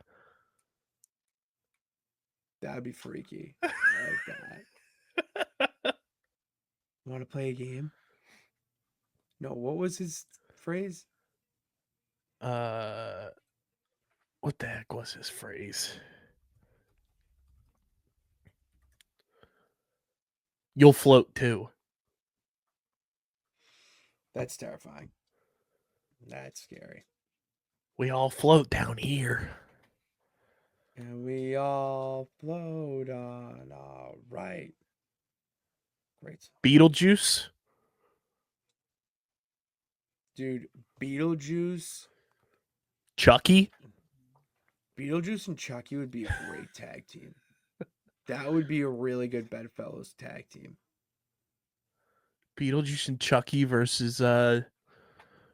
S3: That'd be freaky. I like that. Want to play a game? No, what was his phrase?
S1: What the heck was his phrase? You'll float too.
S3: That's terrifying. That's scary.
S1: We all float down here.
S3: And we all float on. All right. Great song.
S1: Beetlejuice.
S3: Dude, Beetlejuice
S1: Chucky.
S3: Beetlejuice and Chucky would be a great tag team. That would be a really good Bedfellows tag team.
S1: Beetlejuice and Chucky versus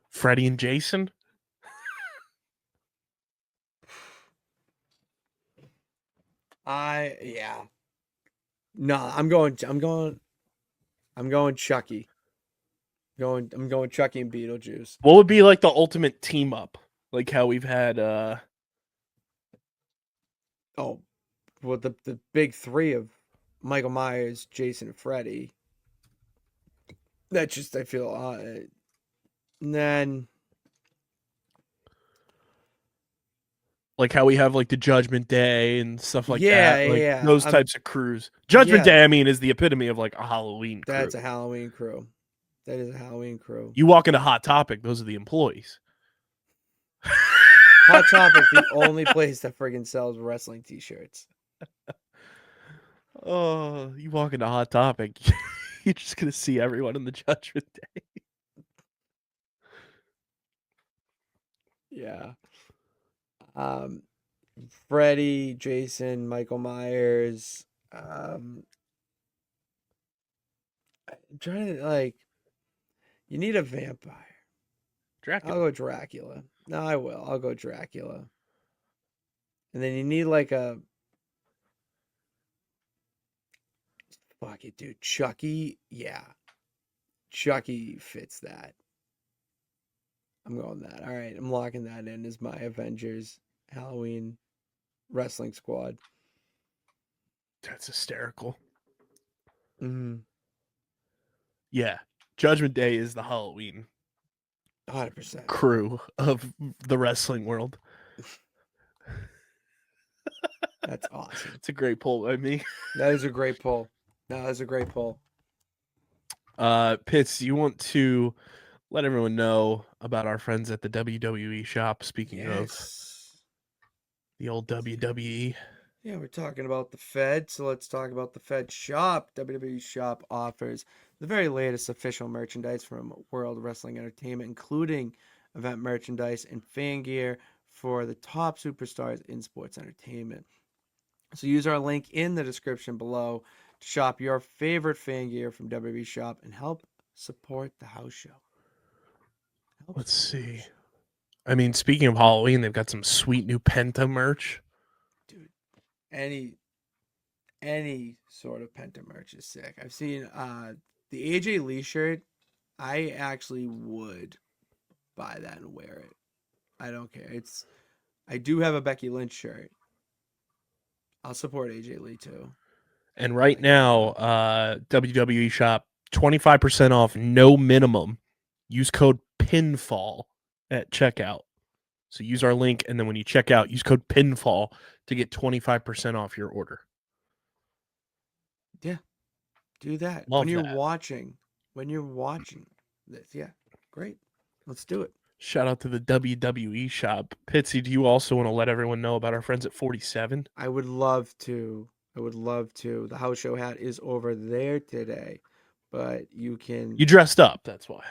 S1: Freddy and Jason.
S3: Yeah. No, I'm going Chucky. I'm going Chucky and Beetlejuice.
S1: What would be like the ultimate team up? Like how we've had
S3: Oh, well, the big three of Michael Myers, Jason, and Freddy. That's just, I feel, and then
S1: like how we have like the Judgment Day and stuff like
S3: Yeah,
S1: that. Like
S3: yeah.
S1: those types of crews. Judgment
S3: Yeah.
S1: Day, I mean, is the epitome of like a Halloween crew.
S3: that's a Halloween crew. That is a Halloween crew.
S1: You walk into Hot Topic, those are the employees.
S3: Hot Topic, the only place that friggin' sells wrestling t-shirts.
S1: Oh, you walk into Hot Topic, you're just gonna see everyone in the Judgment Day.
S3: Yeah. Freddy, Jason, Michael Myers. I'm trying to, like, you need a vampire.
S1: Dracula.
S3: I'll go Dracula. No, I will. I'll go Dracula. And then you need like a fuck it, dude. Chucky, yeah. Chucky fits that. I'm going that. All right, I'm locking that in as my Avengers Halloween wrestling squad.
S1: That's hysterical.
S3: Mm-hmm.
S1: Yeah. Judgment Day is the Halloween
S3: 100%.
S1: crew of the wrestling world.
S3: That's awesome.
S1: It's a great pull by me.
S3: That is a great pull. No, that's a great poll.
S1: Pitts, you want to let everyone know about our friends at the WWE Shop? Speaking of the old WWE.
S3: Yeah, we're talking about the Fed, so let's talk about the Fed Shop. WWE Shop offers the very latest official merchandise from World Wrestling Entertainment, including event merchandise and fan gear for the top superstars in sports entertainment. So use our link in the description below to shop your favorite fan gear from WWE Shop and help support the house show.
S1: Let's see. I mean, speaking of Halloween, they've got some sweet new Penta merch.
S3: Dude, any sort of Penta merch is sick. I've seen the AJ Lee shirt. I actually would buy that and wear it. I don't care. I do have a Becky Lynch shirt. I'll support AJ Lee too.
S1: And right now, WWE Shop 25% off, no minimum. Use code PINFALL at checkout. So use our link, and then when you check out, use code PINFALL to get 25% off your order.
S3: Yeah, do that.
S1: Love
S3: when you're
S1: that.
S3: watching this. Yeah, great. Let's do it.
S1: Shout out to the WWE Shop. Pitsy, do you also want to let everyone know about our friends at 47?
S3: I would love to. The house show hat is over there today, but you can.
S1: You dressed up, that's why.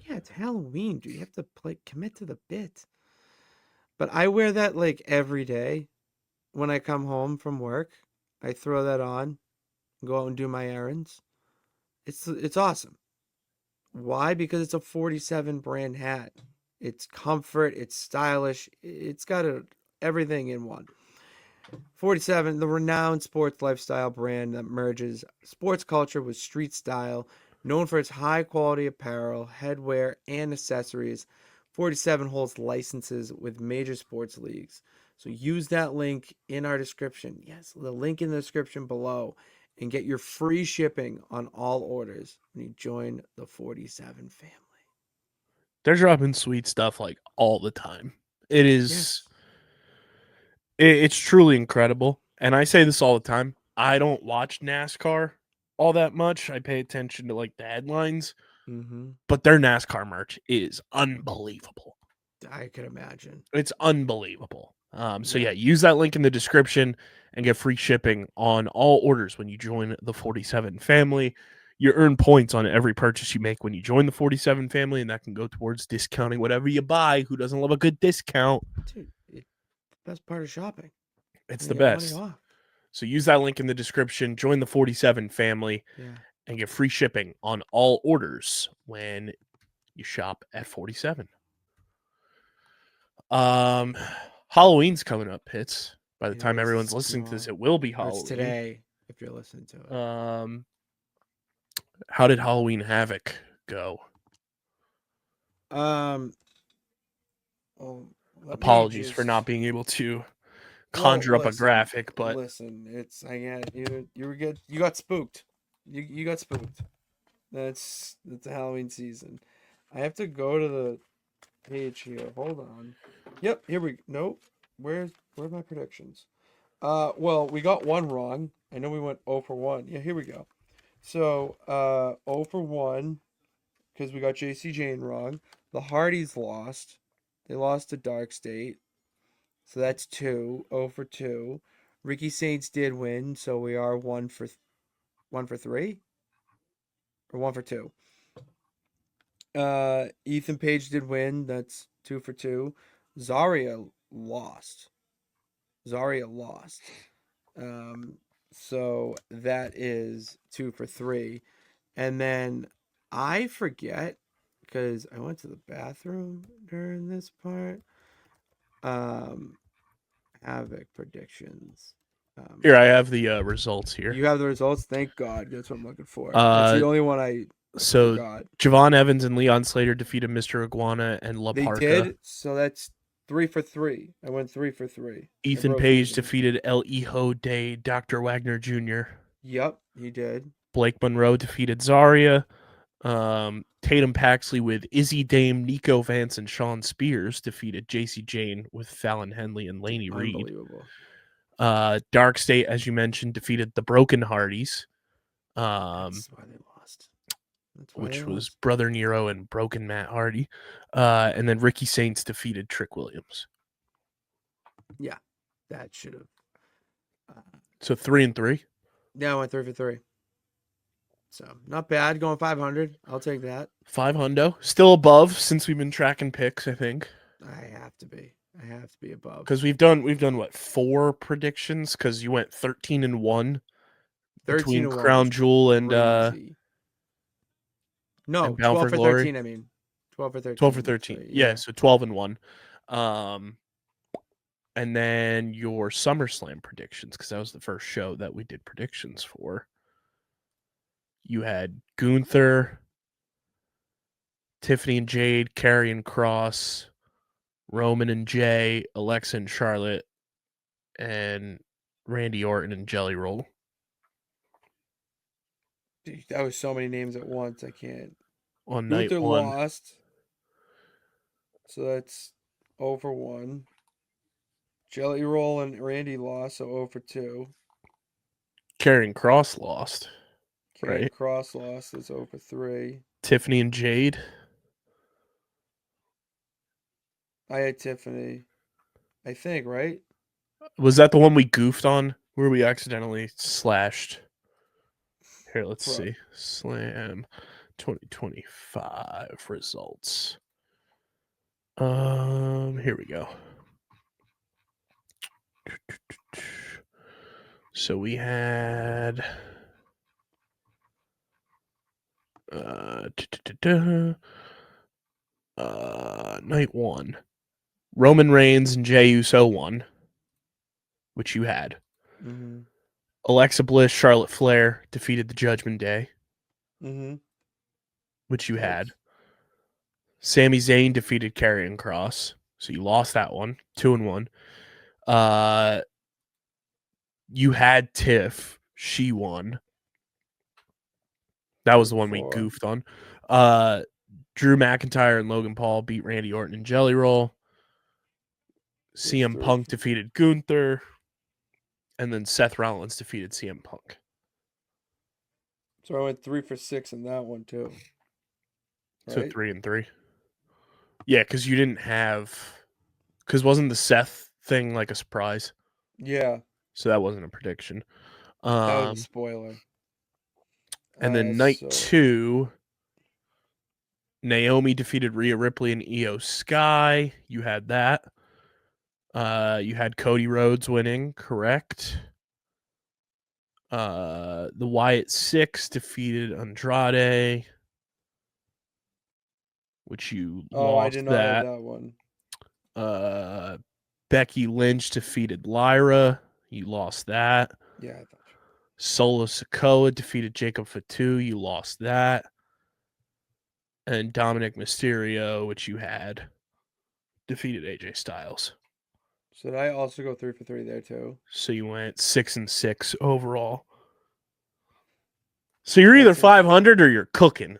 S3: Yeah, it's Halloween, dude. You have to commit to the bit. But I wear that like every day when I come home from work. I throw that on, go out and do my errands. It's awesome. Why? Because it's a 47 brand hat. It's comfort, it's stylish, it's got everything in one. 47, the renowned sports lifestyle brand that merges sports culture with street style, known for its high quality apparel, headwear, and accessories. 47 holds licenses with major sports leagues. So use that link in our description. Yes, the link in the description below, and get your free shipping on all orders when you join the 47 family.
S1: They're dropping sweet stuff like all the time. It is.
S3: Yes.
S1: It's truly incredible. And I say this all the time. I don't watch NASCAR all that much. I pay attention to like the headlines, but their NASCAR merch is unbelievable.
S3: I could imagine.
S1: It's unbelievable. So yeah, use that link in the description and get free shipping on all orders when you join the 47 family. You earn points on every purchase you make when you join the 47 family, and that can go towards discounting whatever you buy. Who doesn't love a good discount?
S3: Dude, it's the best part of shopping.
S1: It's the best. So use that link in the description, join the 47 family, and get free shipping on all orders when you shop at 47. Halloween's coming up, Pitts. By the time everyone's listening to this, it will be Halloween.
S3: It's today, if you're listening to it.
S1: How did Halloween Havoc go? Apologies for not being able to conjure up a graphic, but
S3: listen, you were good. You got spooked. You got spooked. That's the Halloween season. I have to go to the page here. Hold on. Yep, here we go. Nope. Where's my predictions? Well, we got one wrong. I know we went 0 for 1. Yeah, here we go. So, 0 for 1 because we got JC Jane wrong. The Hardys lost. They lost to Dark State. So that's 2. 0 for 2. Ricky Saints did win, so we are 1 for 3 or 1 for 2. Ethan Page did win. That's 2 for 2. Zarya lost. So that is 2 for 3. And then I forget because I went to the bathroom during this part. Havoc predictions.
S1: Here I have the results here.
S3: You have the results? Thank God. That's what I'm looking for. That's the only one I forgot.
S1: Javon Evans and Leon Slater defeated Mr. Iguana and La Parka.
S3: They did? So that's 3 for 3. I went 3 for 3.
S1: Ethan Page defeated El Hijo de Dr. Wagner Jr.
S3: Yep, he did.
S1: Blake Monroe defeated Zarya. Tatum Paxley with Izzy Dame, Nico Vance, and Sean Spears defeated JC Jane with Fallon Henley and Laney Reed.
S3: Unbelievable.
S1: Dark State, as you mentioned, defeated the Broken Hardys.
S3: That's why they lost.
S1: Which was Brother Nero and Broken Matt Hardy. And then Ricky Saints defeated Trick Williams.
S3: Yeah, that should have.
S1: So 3-3.
S3: Yeah, I went 3 for 3. So not bad. Going 500. I'll take that.
S1: 500. Still above since we've been tracking picks, I think.
S3: I have to be. I have to be above.
S1: Because we've done what, 4 predictions? Because you went 13-1 between Crown Jewel and
S3: no,
S1: and Bound
S3: 12
S1: for
S3: for
S1: Glory.
S3: 13. I mean, 12 for 13.
S1: 12 for 13.
S3: So,
S1: yeah, so 12-1. And then your SummerSlam predictions, because that was the first show that we did predictions for. You had Gunther, Tiffany and Jade, Karrion and Cross, Roman and Jay, Alexa and Charlotte, and Randy Orton and Jelly Roll.
S3: Dude, that was so many names at once. I can't.
S1: On night
S3: Gunther
S1: 1.
S3: lost. So that's 0 for 1. Jelly Roll and Randy lost, so 0 for 2.
S1: Karrion Cross lost. Right.
S3: Cross lost, is 0 for 3.
S1: Tiffany and Jade.
S3: I had Tiffany. I think, right?
S1: Was that the one we goofed on? Where we accidentally slashed? Here, let's see. Slam 2025 results. Here we go. So we had night 1. Roman Reigns and Jey Uso won, which you had.
S3: Mm-hmm.
S1: Alexa Bliss, Charlotte Flair defeated the Judgment Day, which you had. Sami Zayn defeated Karrion Cross, so you lost that one, 2-1. You had Tiff, she won. That was the one we goofed on. Drew McIntyre and Logan Paul beat Randy Orton and Jelly Roll. CM Punk defeated Gunther. And then Seth Rollins defeated CM Punk.
S3: So I went 3 for 6 in that one too.
S1: Right? So 3-3. Yeah, because you didn't have. Because wasn't the Seth thing like a surprise?
S3: Yeah.
S1: So that wasn't a prediction.
S3: That was a spoiler.
S1: And then night 2, Naomi defeated Rhea Ripley and Io Sky. You had that. You had Cody Rhodes winning, correct? The Wyatt 6 defeated Andrade, which you lost.
S3: I did not have that one.
S1: Becky Lynch defeated Lyra. You lost that.
S3: Yeah, I thought.
S1: Solo Sikoa defeated Jacob Fatu. You lost that. And Dominic Mysterio, which you had, defeated AJ Styles.
S3: So did I also go 3 for 3 there too?
S1: So you went 6-6 overall. So you're either 500 or you're cooking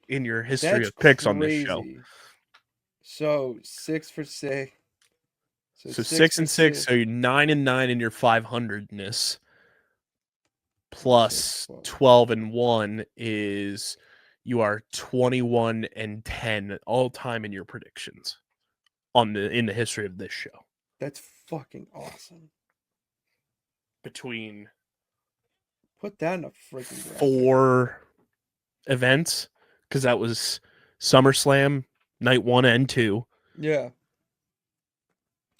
S1: in your history of picks on this show.
S3: So 6 for 6.
S1: So 6-6. So you're 9-9 in your 500ness. Plus 12-1 is you are 21-10 all time in your predictions in the history of this show.
S3: That's fucking awesome.
S1: Between
S3: put that in a freaking
S1: 4 events, because that was SummerSlam night 1 and 2.
S3: Yeah.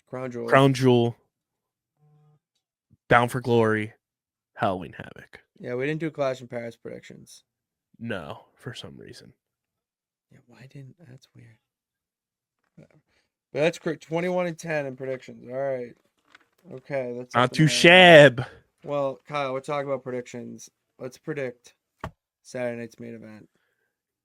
S3: Crown Jewel, Bound for Glory, Halloween Havoc. Yeah, we didn't do Clash in Paris predictions.
S1: No, for some reason.
S3: Yeah, why didn't? That's weird. But that's great. 21-10 in predictions. All right. Okay, that's
S1: not too shabby.
S3: Well, Kyle, we're talking about predictions. Let's predict Saturday night's main event.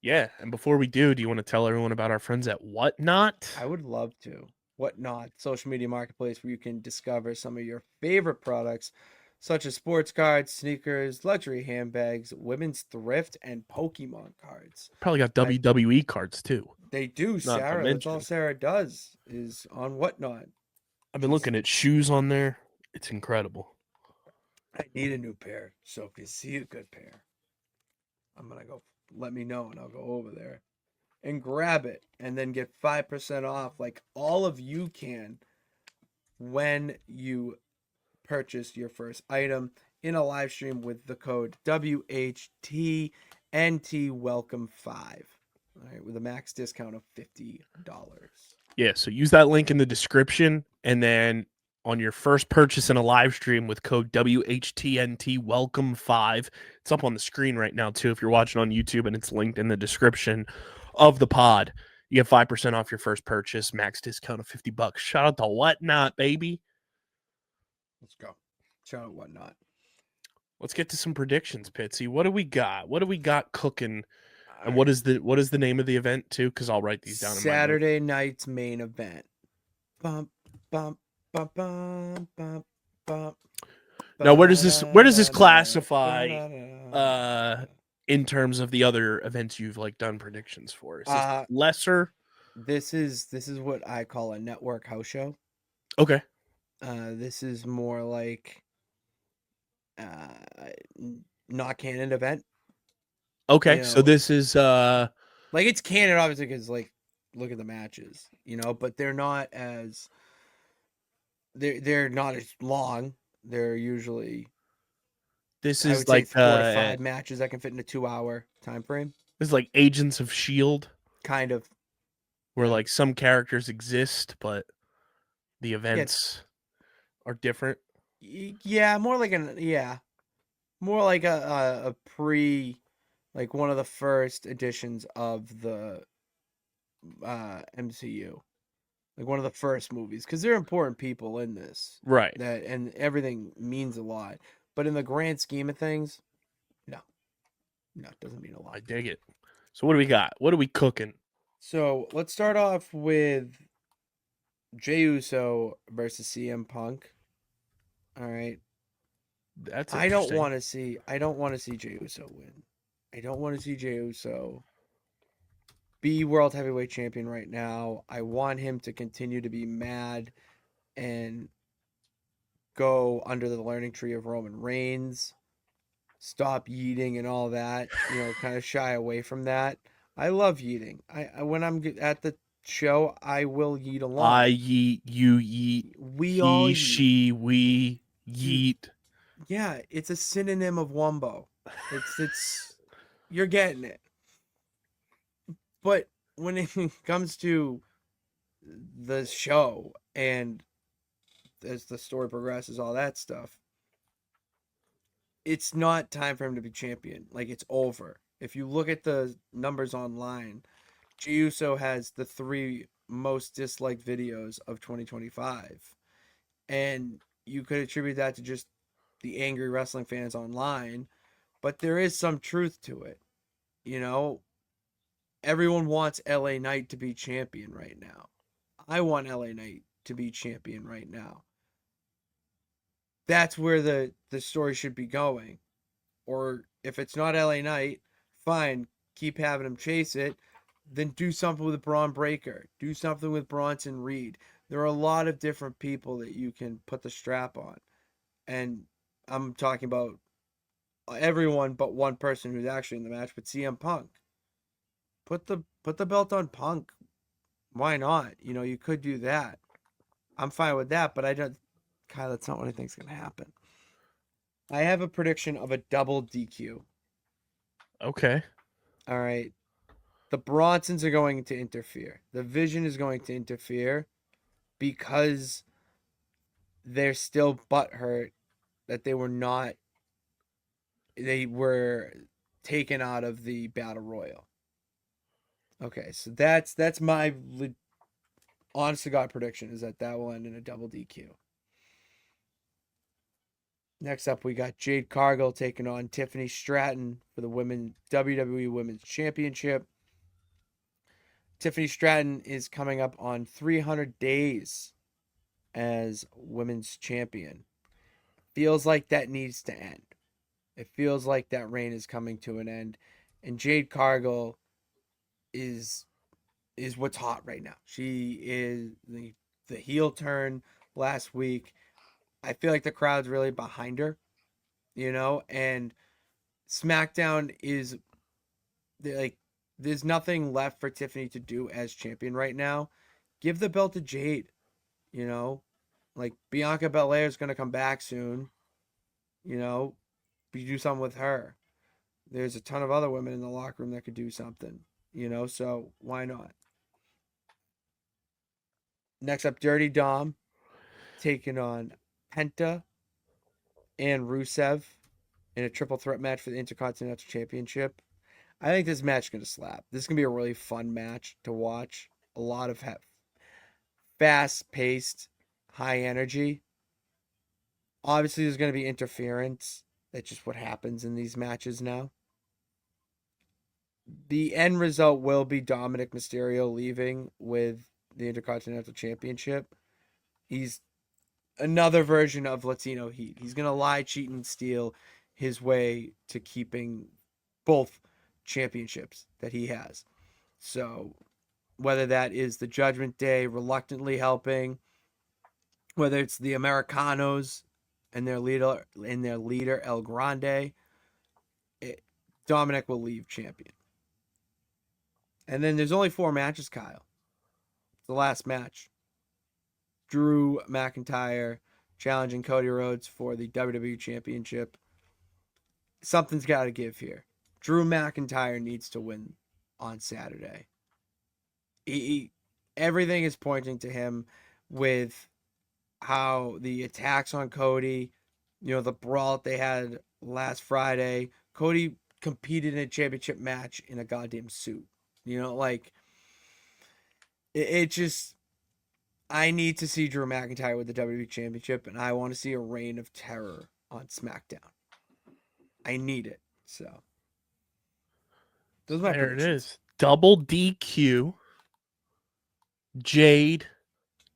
S1: Yeah, and before we do you want to tell everyone about our friends at Whatnot?
S3: I would love to. Whatnot, social media marketplace where you can discover some of your favorite products, such as sports cards, sneakers, luxury handbags, women's thrift, and Pokemon cards.
S1: Probably got WWE cards too.
S3: They do, Sarah. That's all Sarah does is on Whatnot.
S1: I've been looking at shoes on there. It's incredible.
S3: I need a new pair, so if you see a good pair, I'm gonna go. Let me know, and I'll go over there and grab it, and then get 5% off, like all of you can, when you purchase your first item in a live stream with the code WHTNT Welcome 5. All right, with a max discount of $50.
S1: Yeah, so use that link in the description, and then on your first purchase in a live stream with code WHTNT Welcome 5. It's up on the screen right now too if you're watching on YouTube, and it's linked in the description of the pod. You get 5% off your first purchase, max discount of $50. Shout out to Whatnot, baby.
S3: Let's go. Shout out Whatnot.
S1: Let's get to some predictions, Pitsy. What do we got? What do we got cooking? And
S3: All
S1: what is the name of the event too? Because I'll write these down in my notes.
S3: Saturday night's main event. Bump, bump, bump, bump, bump, bump.
S1: Now, where does this classify in terms of the other events you've like done predictions for? Is this lesser?
S3: This is what I call a network house show.
S1: Okay.
S3: This is more like not canon event.
S1: Okay,
S3: You
S1: so
S3: know,
S1: this is
S3: like it's canon obviously because like look at the matches, but they're not as they're not as long. They're usually
S1: this
S3: I
S1: is
S3: would
S1: like
S3: say 4 to 5 matches that can fit in a 2-hour time frame.
S1: This is like Agents of Shield,
S3: Kind of.
S1: where
S3: Yeah.
S1: like some characters exist, but the events are different.
S3: Yeah, more like a pre, like one of the first editions of the MCU, like one of the first movies, because they're important people in this,
S1: Right.
S3: and everything means a lot. But in the grand scheme of things, no, it doesn't mean a lot.
S1: I dig it. So what do we got? What are we cooking?
S3: So let's start off with Jey Uso versus CM Punk. All right.
S1: That's
S3: I don't
S1: interesting.
S3: want to see Jey Uso win. I don't want to see Jey Uso be World Heavyweight Champion right now. I want him to continue to be mad and go under the learning tree of Roman Reigns. Stop yeeting and all that. Kind of shy away from that. I love yeeting. I when I'm at the show, I will yeet along.
S1: I yeet, you yeet,
S3: We all
S1: he,
S3: yeet.
S1: she, we yeet.
S3: Yeah, it's a synonym of wumbo. It's you're getting it. But when it comes to the show and as the story progresses, all that stuff, it's not time for him to be champion. Like, it's over. If you look at the numbers online, Jey Uso has the 3 most disliked videos of 2025. And you could attribute that to just the angry wrestling fans online, but there is some truth to it. Everyone wants LA Knight to be champion right now. I want LA Knight to be champion right now. That's where the story should be going. Or if it's not LA Knight, fine, keep having him chase it. Then do something with Braun Breaker. Do something with Bronson Reed. There are a lot of different people that you can put the strap on. And I'm talking about everyone but one person who's actually in the match, but CM Punk. Put the belt on Punk. Why not? You could do that. I'm fine with that, but Kyle, that's not what I think is going to happen. I have a prediction of a double DQ.
S1: Okay.
S3: All right. The Bronsons are going to interfere. The Vision is going to interfere because they're still butthurt that they were taken out of the Battle Royal. Okay, so that's my honest to God prediction is that will end in a double DQ. Next up, we got Jade Cargill taking on Tiffany Stratton for the WWE Women's Championship. Tiffany Stratton is coming up on 300 days as Women's Champion. Feels like that needs to end. It feels like that reign is coming to an end. And Jade Cargill is what's hot right now. She is the heel turn last week. I feel like the crowd's really behind her, and SmackDown is there's nothing left for Tiffany to do as champion right now. Give the belt to Jade. You know, like Bianca Belair is going to come back soon. You know, you do something with her. There's a ton of other women in the locker room that could do something. You know, so why not? Next up, Dirty Dom taking on Penta and Rusev in a triple threat match for the Intercontinental Championship. I think this match is going to slap. This is going to be a really fun match to watch. A lot of fast paced, high energy. Obviously, there's going to be interference. That's just what happens in these matches now. The end result will be Dominic Mysterio leaving with the Intercontinental Championship. He's another version of Latino Heat. He's going to lie, cheat, and steal his way to keeping both championships that he has. So whether that is the Judgment Day reluctantly helping, whether it's the Americanos and their leader El Grande, Dominic will leave champion. And then there's only 4 matches, Kyle. The last match. Drew McIntyre challenging Cody Rhodes for the WWE Championship. Something's got to give here. Drew McIntyre needs to win on Saturday. Everything is pointing to him with how the attacks on Cody, the brawl that they had last Friday. Cody competed in a championship match in a goddamn suit. It just, I need to see Drew McIntyre with the WWE Championship, and I want to see a reign of terror on SmackDown. I need it. So, those are my
S1: There it
S3: predictions.
S1: is. Double DQ. Jade,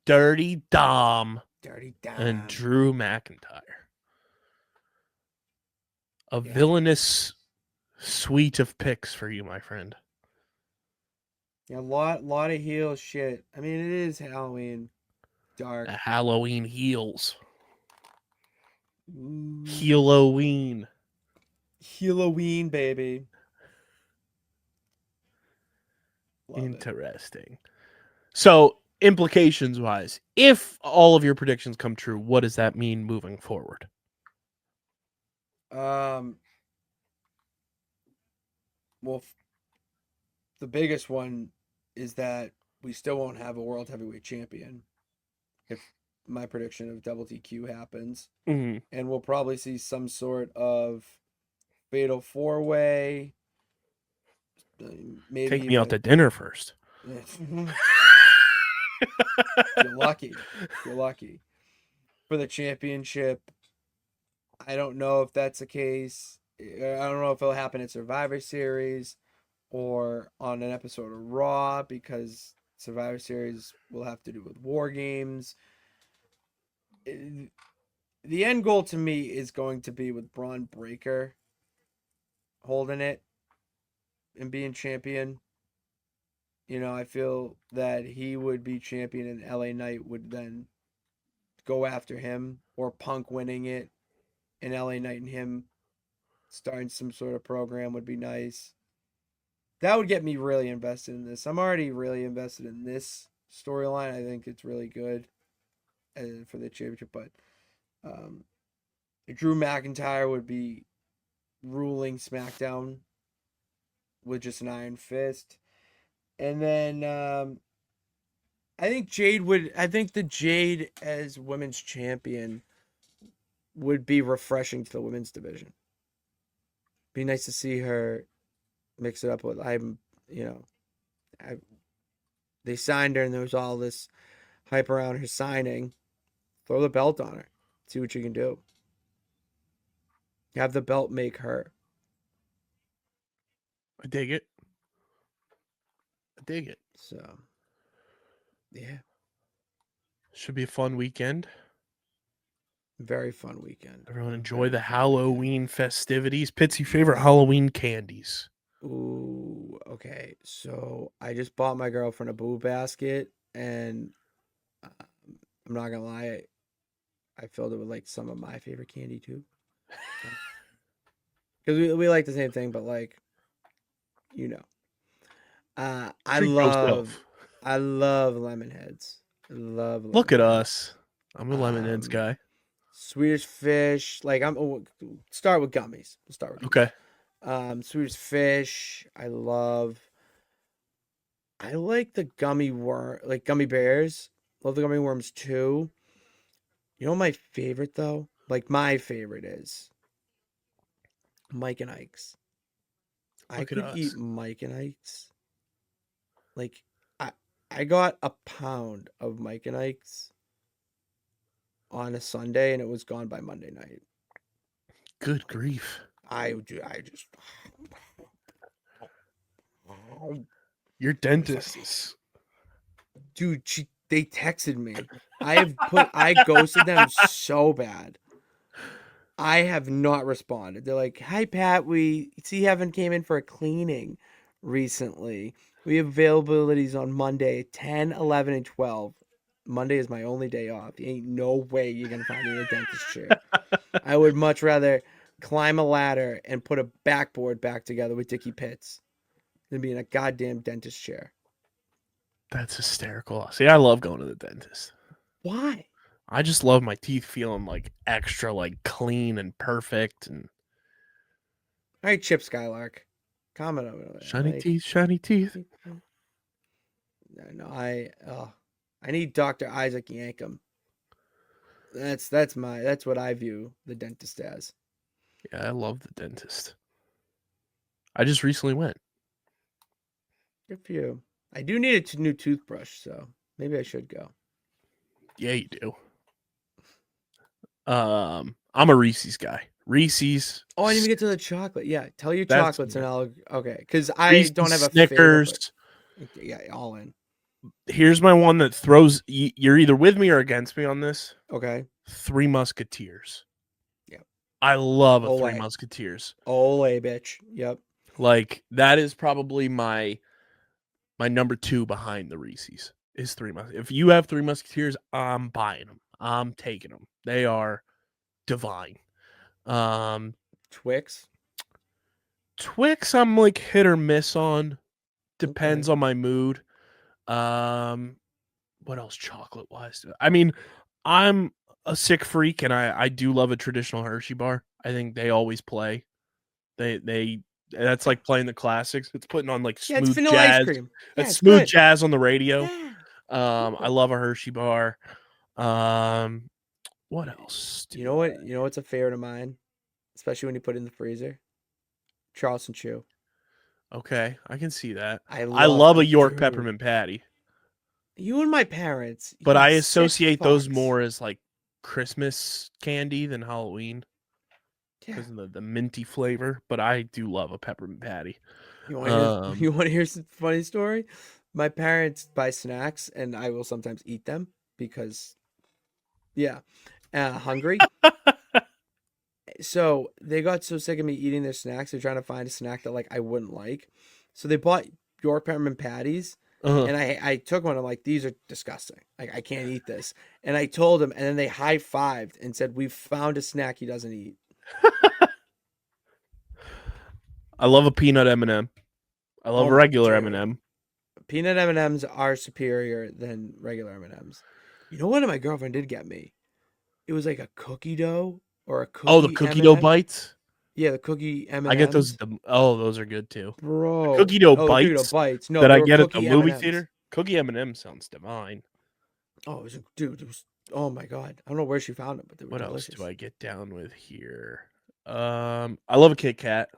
S1: Dirty Dom, and Drew McIntyre. A villainous suite of picks for you, my friend.
S3: Yeah, a lot of heel shit. I mean, it is Halloween. Dark.
S1: The Halloween heels. Halloween.
S3: Halloween, baby. Love
S1: Interesting. So, implications wise, if all of your predictions come true, what does that mean moving forward?
S3: Well, the biggest one is that we still won't have a world heavyweight champion if my prediction of double DQ happens.
S1: Mm-hmm.
S3: And we'll probably see some sort of fatal 4-way. Maybe
S1: Take me out to dinner first.
S3: You're lucky. You're lucky. For the championship, I don't know if that's the case. I don't know if it'll happen at Survivor Series or on an episode of Raw, because Survivor Series will have to do with War Games. The end goal to me is going to be with Braun Breaker holding it and being champion. I feel that he would be champion and LA Knight would then go after him, or Punk winning it and LA Knight and him starting some sort of program would be nice. That would get me really invested in this. I'm already really invested in this storyline. I think it's really good for the championship, but Drew McIntyre would be ruling SmackDown with just an iron fist. And then I think the Jade as women's champion would be refreshing to the women's division. Be nice to see her mix it up with, they signed her and there was all this hype around her signing. Throw the belt on her. See what you can do. Have the belt make her.
S1: I dig it.
S3: So, yeah.
S1: Should be a fun weekend.
S3: Very fun weekend.
S1: Everyone enjoy the Halloween festivities. Pitsy, favorite Halloween candies?
S3: Ooh, okay. So I just bought my girlfriend a boo basket, and I'm not gonna lie, I filled it with like some of my favorite candy too. Because we like the same thing, but like you know.
S1: Treat yourself.
S3: I love lemon heads. I love
S1: Look at
S3: lemon heads.
S1: us. I'm a Lemonheads guy.
S3: Swedish fish. Like start with gummies. We'll start with gummies.
S1: Okay.
S3: Swedish fish. I like the gummy worm, like gummy bears. Love the gummy worms too. You know my favorite though? Like my favorite is Mike and Ike's. I
S1: Look at
S3: could eat
S1: us.
S3: Mike and Ike's. Like I got a pound of Mike and Ike's on a Sunday and it was gone by Monday night.
S1: Good grief.
S3: I just
S1: Your dentist is
S3: dude, they texted me. I ghosted them so bad. I have not responded. They're like, "Hi Pat, we see you haven't came in for a cleaning recently. We have availabilities on Monday, 10, 11, and 12. Monday is my only day off. Ain't no way you're gonna find me in a dentist chair. I would much rather climb a ladder and put a backboard back together with Dickie Pitts than be in a goddamn dentist chair.
S1: That's hysterical. See, I love going to the dentist.
S3: Why?
S1: I just love my teeth feeling like extra like clean and perfect and
S3: All right, Chip Skylark. Comment over there.
S1: shiny teeth, shiny teeth.
S3: No, I need Dr. Isaac Yankum. That's what I view the dentist as.
S1: Yeah, I love the dentist. I just recently went.
S3: Good for you. I do need a new toothbrush, so maybe I should go.
S1: Yeah, you do. I'm a Reese's guy. Reese's.
S3: Oh, I didn't even get to the chocolate. Yeah, tell your
S1: That's
S3: chocolates
S1: me.
S3: and I'll okay. Because I
S1: Reese's,
S3: don't have a
S1: Snickers.
S3: favorite. Yeah, all in.
S1: Here's my one that throws. You're either with me or against me on this.
S3: Okay.
S1: Three Musketeers.
S3: Yep.
S1: I love a
S3: Olay.
S1: Three Musketeers.
S3: Olay, bitch. Yep.
S1: Like that is probably my number 2 behind the Reese's is Three Musketeers. If you have Three Musketeers, I'm buying them. I'm taking them. They are divine.
S3: Twix.
S1: Twix, I'm like hit or miss on. Depends
S3: Okay.
S1: on my mood. What else chocolate wise? I mean, I'm a sick freak and I do love a traditional Hershey bar. I think they always play. They that's like playing the classics. It's putting on like
S3: Yeah, it's
S1: smooth
S3: vanilla
S1: jazz.
S3: ice cream. Yeah,
S1: That's
S3: it's
S1: smooth
S3: good.
S1: jazz on the radio.
S3: Yeah.
S1: I love a Hershey bar. What else?
S3: You know what? You know what's a favorite of mine, especially when you put it in the freezer. Charleston Chew.
S1: Okay, I can see that.
S3: I
S1: love a York
S3: dude.
S1: peppermint patty,
S3: You and my parents.
S1: but
S3: you
S1: I
S3: sick
S1: associate those
S3: fucks.
S1: more as like Christmas candy than Halloween
S3: Yeah.
S1: because of the minty flavor. But I do love a peppermint patty.
S3: You want to hear some funny story? My parents buy snacks, and I will sometimes eat them because, yeah, hungry. So they got so sick of me eating their snacks, they're trying to find a snack that like I wouldn't like. So they bought York peppermint patties, and I took one. I'm like, these are disgusting. Like I can't eat this. And I told him, and then they high fived and said, "We've found a snack he doesn't eat."
S1: I love a peanut M&M. I love a regular M&M.
S3: Peanut M&Ms are superior than regular M&Ms. You know what my girlfriend did get me? It was like a cookie dough or a cookie.
S1: Oh, the cookie dough bites.
S3: Yeah, the cookie M&Ms.
S1: I get those. Those are good too.
S3: Bro,
S1: The cookie dough
S3: cookie
S1: bites.
S3: dough bites. No,
S1: that
S3: they
S1: I
S3: were
S1: get at the
S3: cookie
S1: movie
S3: M&Ms.
S1: theater. Cookie M&M sounds divine.
S3: Oh, it was dude. It was. Oh my god. I don't know where she found them, but they were
S1: What
S3: delicious.
S1: else do I get down with here? I love a Kit Kat.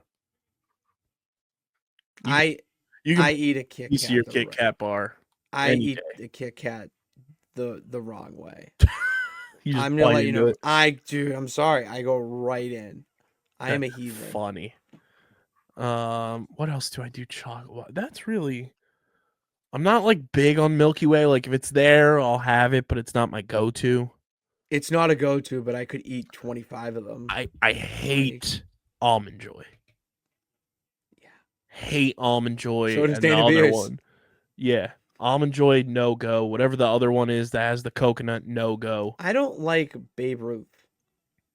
S3: I eat a Kit Kat.
S1: You see your Kit Kat bar.
S3: I eat the Kit Kat the wrong way. I'm gonna let you know. I'm sorry. I go right in. I am a heathen.
S1: Funny. What else do I do? Chocolate. That's really. I'm not like big on Milky Way. Like if it's there, I'll have it, but it's not my go-to.
S3: It's not a go-to, but I could eat 25 of them.
S1: I hate Almond Joy.
S3: Yeah.
S1: Hate Almond Joy.
S3: So does
S1: and
S3: Dana
S1: the other
S3: Beers.
S1: one. Yeah. Almond Joy, no go. Whatever the other one is that has the coconut, no go.
S3: I don't like Babe Ruth.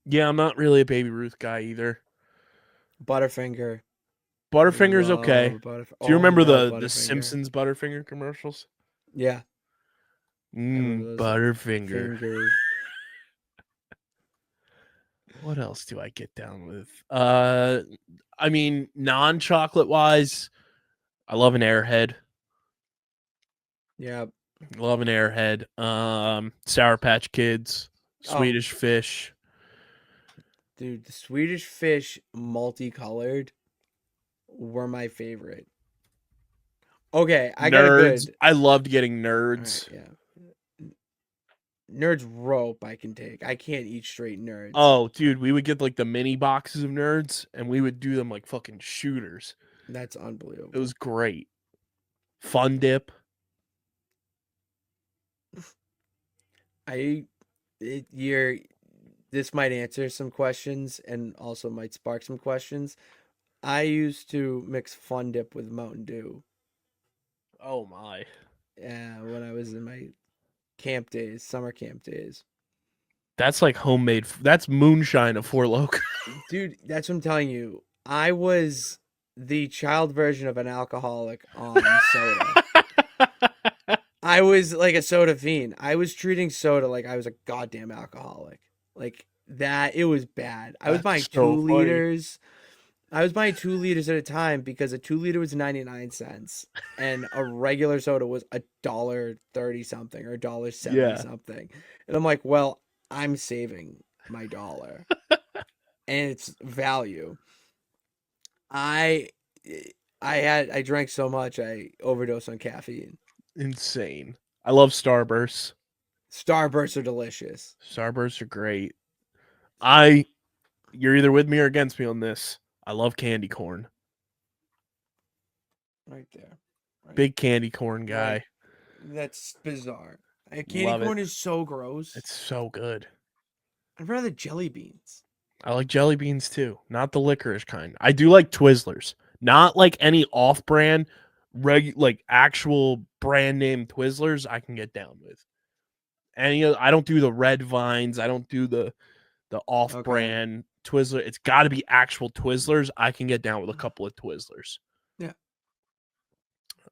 S1: Yeah, I'm not really a Baby Ruth guy either.
S3: Butterfinger.
S1: Butterfinger's okay. Do you remember the Simpsons Butterfinger commercials?
S3: Yeah.
S1: Butterfinger.
S3: Fingers.
S1: What else do I get down with? I mean, non-chocolate wise, I love an Airhead.
S3: Yeah.
S1: Love an Airhead. Sour Patch Kids, Swedish Fish.
S3: Dude, the Swedish Fish multicolored were my favorite. Okay, I got a
S1: Nerds.
S3: good.
S1: I loved getting Nerds.
S3: Right, yeah. Nerds rope I can take. I can't eat straight Nerds.
S1: Oh, dude, we would get like the mini boxes of Nerds and we would do them like fucking shooters.
S3: That's unbelievable.
S1: It was great. Fun Dip.
S3: This might answer some questions and also might spark some questions. I used to mix Fun Dip with Mountain Dew.
S1: Oh my.
S3: Yeah, when I was in my camp days, summer camp days.
S1: That's like homemade. That's moonshine of Four Loko.
S3: Dude, that's what I'm telling you. I was the child version of an alcoholic on soda. I was like a soda fiend. I was treating soda like I was a goddamn alcoholic. Like that, it was bad. I was buying 2 liters. I was buying 2 liters at a time because a 2 liter was 99 cents and a regular soda was $1.30 something or $1.70 something. And I'm like, well, I'm saving my dollar and it's value. I drank so much I overdosed on caffeine.
S1: Insane. I love Starbursts.
S3: Starbursts are delicious.
S1: Starbursts are great. You're either with me or against me on this. I love candy corn.
S3: Right there. Right.
S1: Big candy corn guy.
S3: Right. That's bizarre. Candy corn is so gross.
S1: It's so good.
S3: I'd rather jelly beans.
S1: I like jelly beans too. Not the licorice kind. I do like Twizzlers. Not like any off-brand, like actual brand name Twizzlers I can get down with. I don't do the red vines. I don't do the off-brand Twizzler. It's got to be actual Twizzlers. I can get down with a couple of Twizzlers.
S3: Yeah.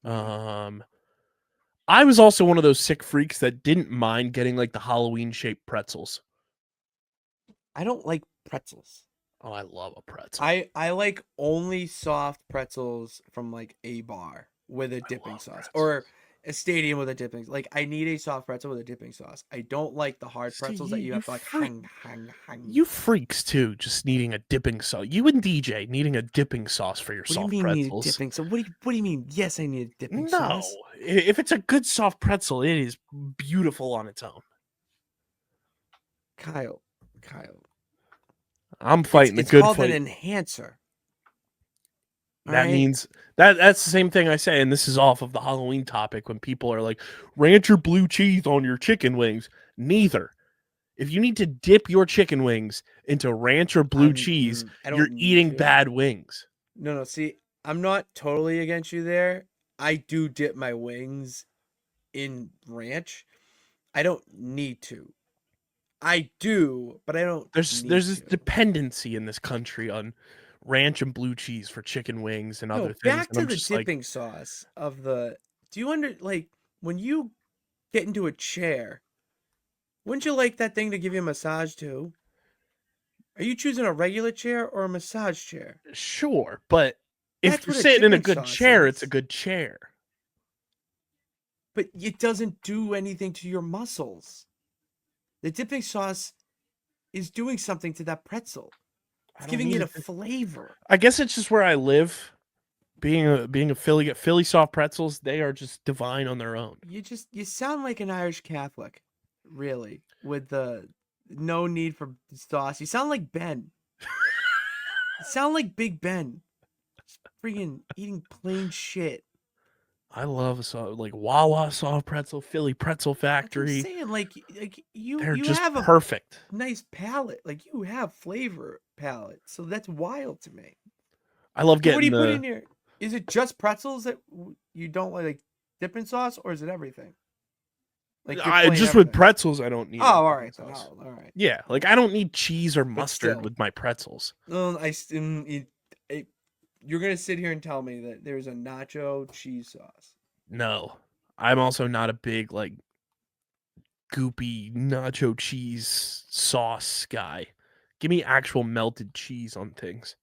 S1: I was also one of those sick freaks that didn't mind getting like the Halloween-shaped pretzels.
S3: I don't like pretzels.
S1: Oh, I love a pretzel.
S3: I like only soft pretzels from like a bar with a dipping sauce or a stadium with a dipping. Like I need a soft pretzel with a dipping sauce. I don't like the hard pretzels that you have to like hang.
S1: You freaks too, just needing a dipping sauce. You and DJ needing a dipping sauce for your soft pretzels.
S3: What do you mean need a dipping sauce? What do you mean? Yes, I need a dipping sauce.
S1: No, if it's a good soft pretzel, it is beautiful on its own.
S3: Kyle.
S1: I'm fighting the good fight. It's
S3: called an enhancer.
S1: That means that's the same thing I say, and this is off of the Halloween topic when people are like, ranch or blue cheese on your chicken wings. Neither. If you need to dip your chicken wings into ranch or blue cheese, you're eating bad wings.
S3: No, see, I'm not totally against you there. I do dip my wings in ranch. I don't need to. I do, but I don't.
S1: There's this dependency in this country on ranch and blue cheese for chicken wings and other things.
S3: Back to the dipping sauce of the. Do you when you get into a chair? Wouldn't you like that thing to give you a massage too? Are you choosing a regular chair or a massage chair?
S1: Sure, but if you're sitting in a good chair, it's a good chair.
S3: But it doesn't do anything to your muscles. The dipping sauce is doing something to that pretzel. It's giving it a flavor.
S1: I guess it's just where I live. Being a Philly soft pretzels, they are just divine on their own.
S3: You sound like an Irish Catholic, really, with the no need for sauce. You sound like Ben. You sound like Big Ben. Just freaking eating plain shit.
S1: I love like Wawa soft pretzel, Philly Pretzel Factory.
S3: I'm saying like you
S1: just
S3: have a
S1: perfect,
S3: nice palate. Like you have flavor palate, so that's wild to me.
S1: I love getting.
S3: What do you put in here? Is it just pretzels that you don't like dipping sauce, or is it everything?
S1: Like just with pretzels, I don't need.
S3: Oh, all right, all right.
S1: Yeah, like I don't need cheese or mustard with my pretzels.
S3: you're gonna sit here and tell me that there's a nacho cheese sauce.
S1: No, I'm also not a big like goopy nacho cheese sauce guy. Give me actual melted cheese on things.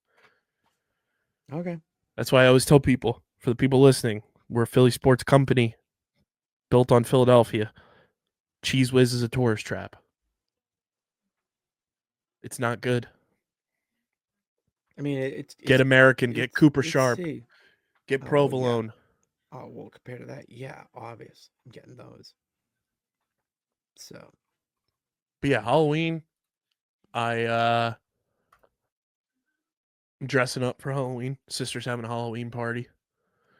S3: Okay.
S1: That's why I always tell people, for the people listening, we're a Philly sports company built on Philadelphia. Cheese Whiz is a tourist trap. It's not good.
S3: I mean, it's
S1: Get American, get Cooper
S3: it's
S1: Sharp,
S3: C.
S1: get
S3: Oh, yeah.
S1: provolone.
S3: Oh, well, compared to that, yeah, obvious. I'm getting those. So,
S1: But yeah, Halloween. I'm dressing up for Halloween. Sister's having a Halloween party.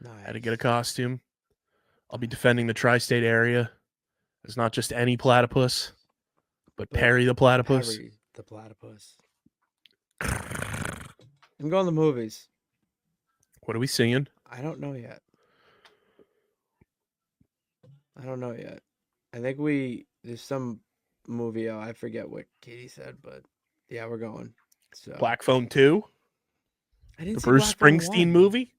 S3: nice.
S1: Had to get a costume. I'll be defending the tri-state area. It's not just any platypus, but Perry the platypus.
S3: Perry the platypus. I'm going to the movies.
S1: What are we singing?
S3: I don't know yet. I think there's some movie out. I forget what Katie said, but yeah, we're going. So
S1: Black Phone 2?
S3: I didn't
S1: The
S3: see
S1: Bruce
S3: Black Phone
S1: Springsteen
S3: 1.
S1: movie?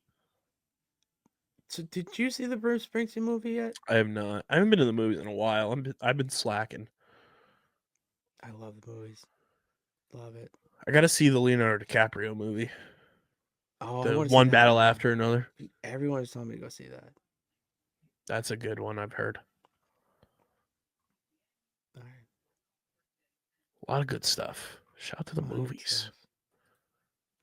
S3: So did you see the Bruce Springsteen movie yet?
S1: I have not. I haven't been to the movies in a while. I've been slacking.
S3: I love the movies. Love it.
S1: I got to see the Leonardo DiCaprio movie.
S3: Oh, I
S1: The
S3: want to see
S1: One
S3: that
S1: Battle
S3: one.
S1: After Another.
S3: Everyone is telling me to go see that.
S1: That's a good one, I've heard.
S3: All right.
S1: A lot of good stuff. Shout out to the
S3: A lot of good
S1: movies.
S3: stuff.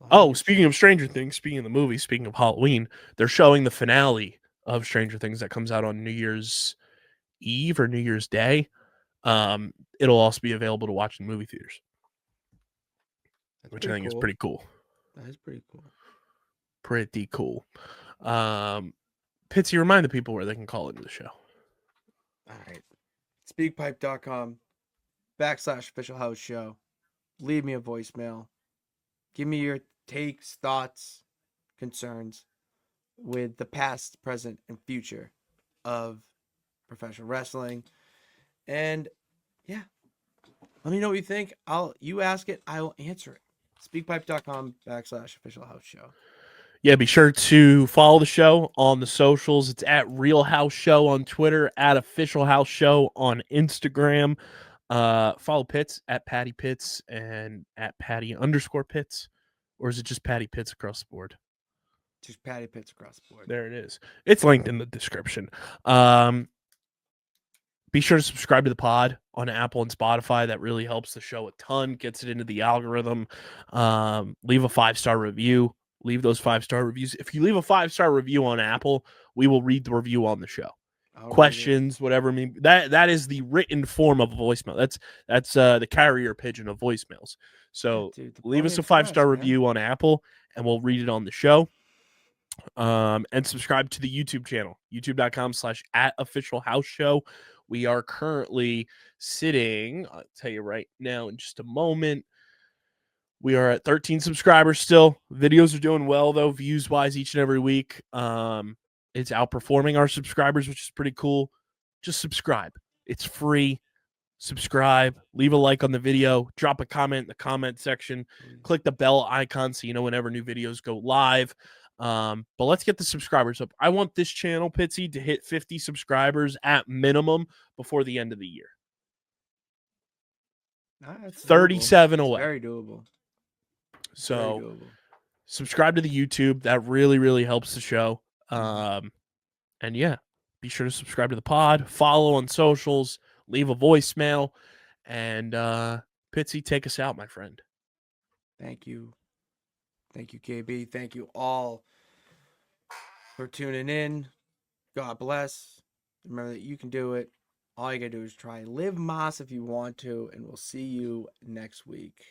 S3: A lot of
S1: Oh,
S3: good
S1: speaking of Stranger Things, speaking of the movie, speaking of Halloween, they're showing the finale of Stranger Things that comes out on New Year's Eve or New Year's Day. It'll also be available to watch in movie theaters, which I think is pretty cool.
S3: That is pretty cool.
S1: Pretty cool. Pitsy, remind the people where they can call into the show.
S3: All right. Speakpipe.com/official house show. Leave me a voicemail. Give me your takes, thoughts, concerns with the past, present, and future of professional wrestling. And yeah, let me know what you think. You ask it, I will answer it. Speakpipe.com/official house show.
S1: Yeah, be sure to follow the show on the socials. It's at Real House Show on Twitter, at Official House Show on Instagram. Follow Pitts at Patty Pitts and at Patty_Pitts. Or is it just Patty Pitts across the board?
S3: Just Patty Pitts across the board.
S1: There it is. It's linked in the description. Be sure to subscribe to the pod on Apple and Spotify. That really helps the show a ton, gets it into the algorithm. Leave a 5-star review. Leave those 5-star reviews. If you leave a 5-star review on Apple, we will read the review on the show. Questions, whatever. I mean, that is the written form of a voicemail. That's the carrier pigeon of voicemails. So
S3: Yeah, dude,
S1: leave us a 5-star review on Apple, and we'll read it on the show. And subscribe to the YouTube channel, youtube.com/@officialhouseshow. We are currently sitting, I'll tell you right now in just a moment. We are at 13 subscribers still. Videos are doing well, though, views-wise, each and every week. It's outperforming our subscribers, which is pretty cool. Just subscribe. It's free. Subscribe. Leave a like on the video. Drop a comment in the comment section. Click the bell icon so you know whenever new videos go live. But let's get the subscribers up. I want this channel, Pitsy, to hit 50 subscribers at minimum before the end of the year. 37 away.
S3: Very doable.
S1: So subscribe to the YouTube. That really, really helps the show. And yeah, be sure to subscribe to the pod, follow on socials, leave a voicemail, and Pitsy, take us out, my friend.
S3: Thank you. Thank you, KB. Thank you all for tuning in. God bless. Remember that you can do it. All you gotta do is try. Live Moss if you want to, and we'll see you next week.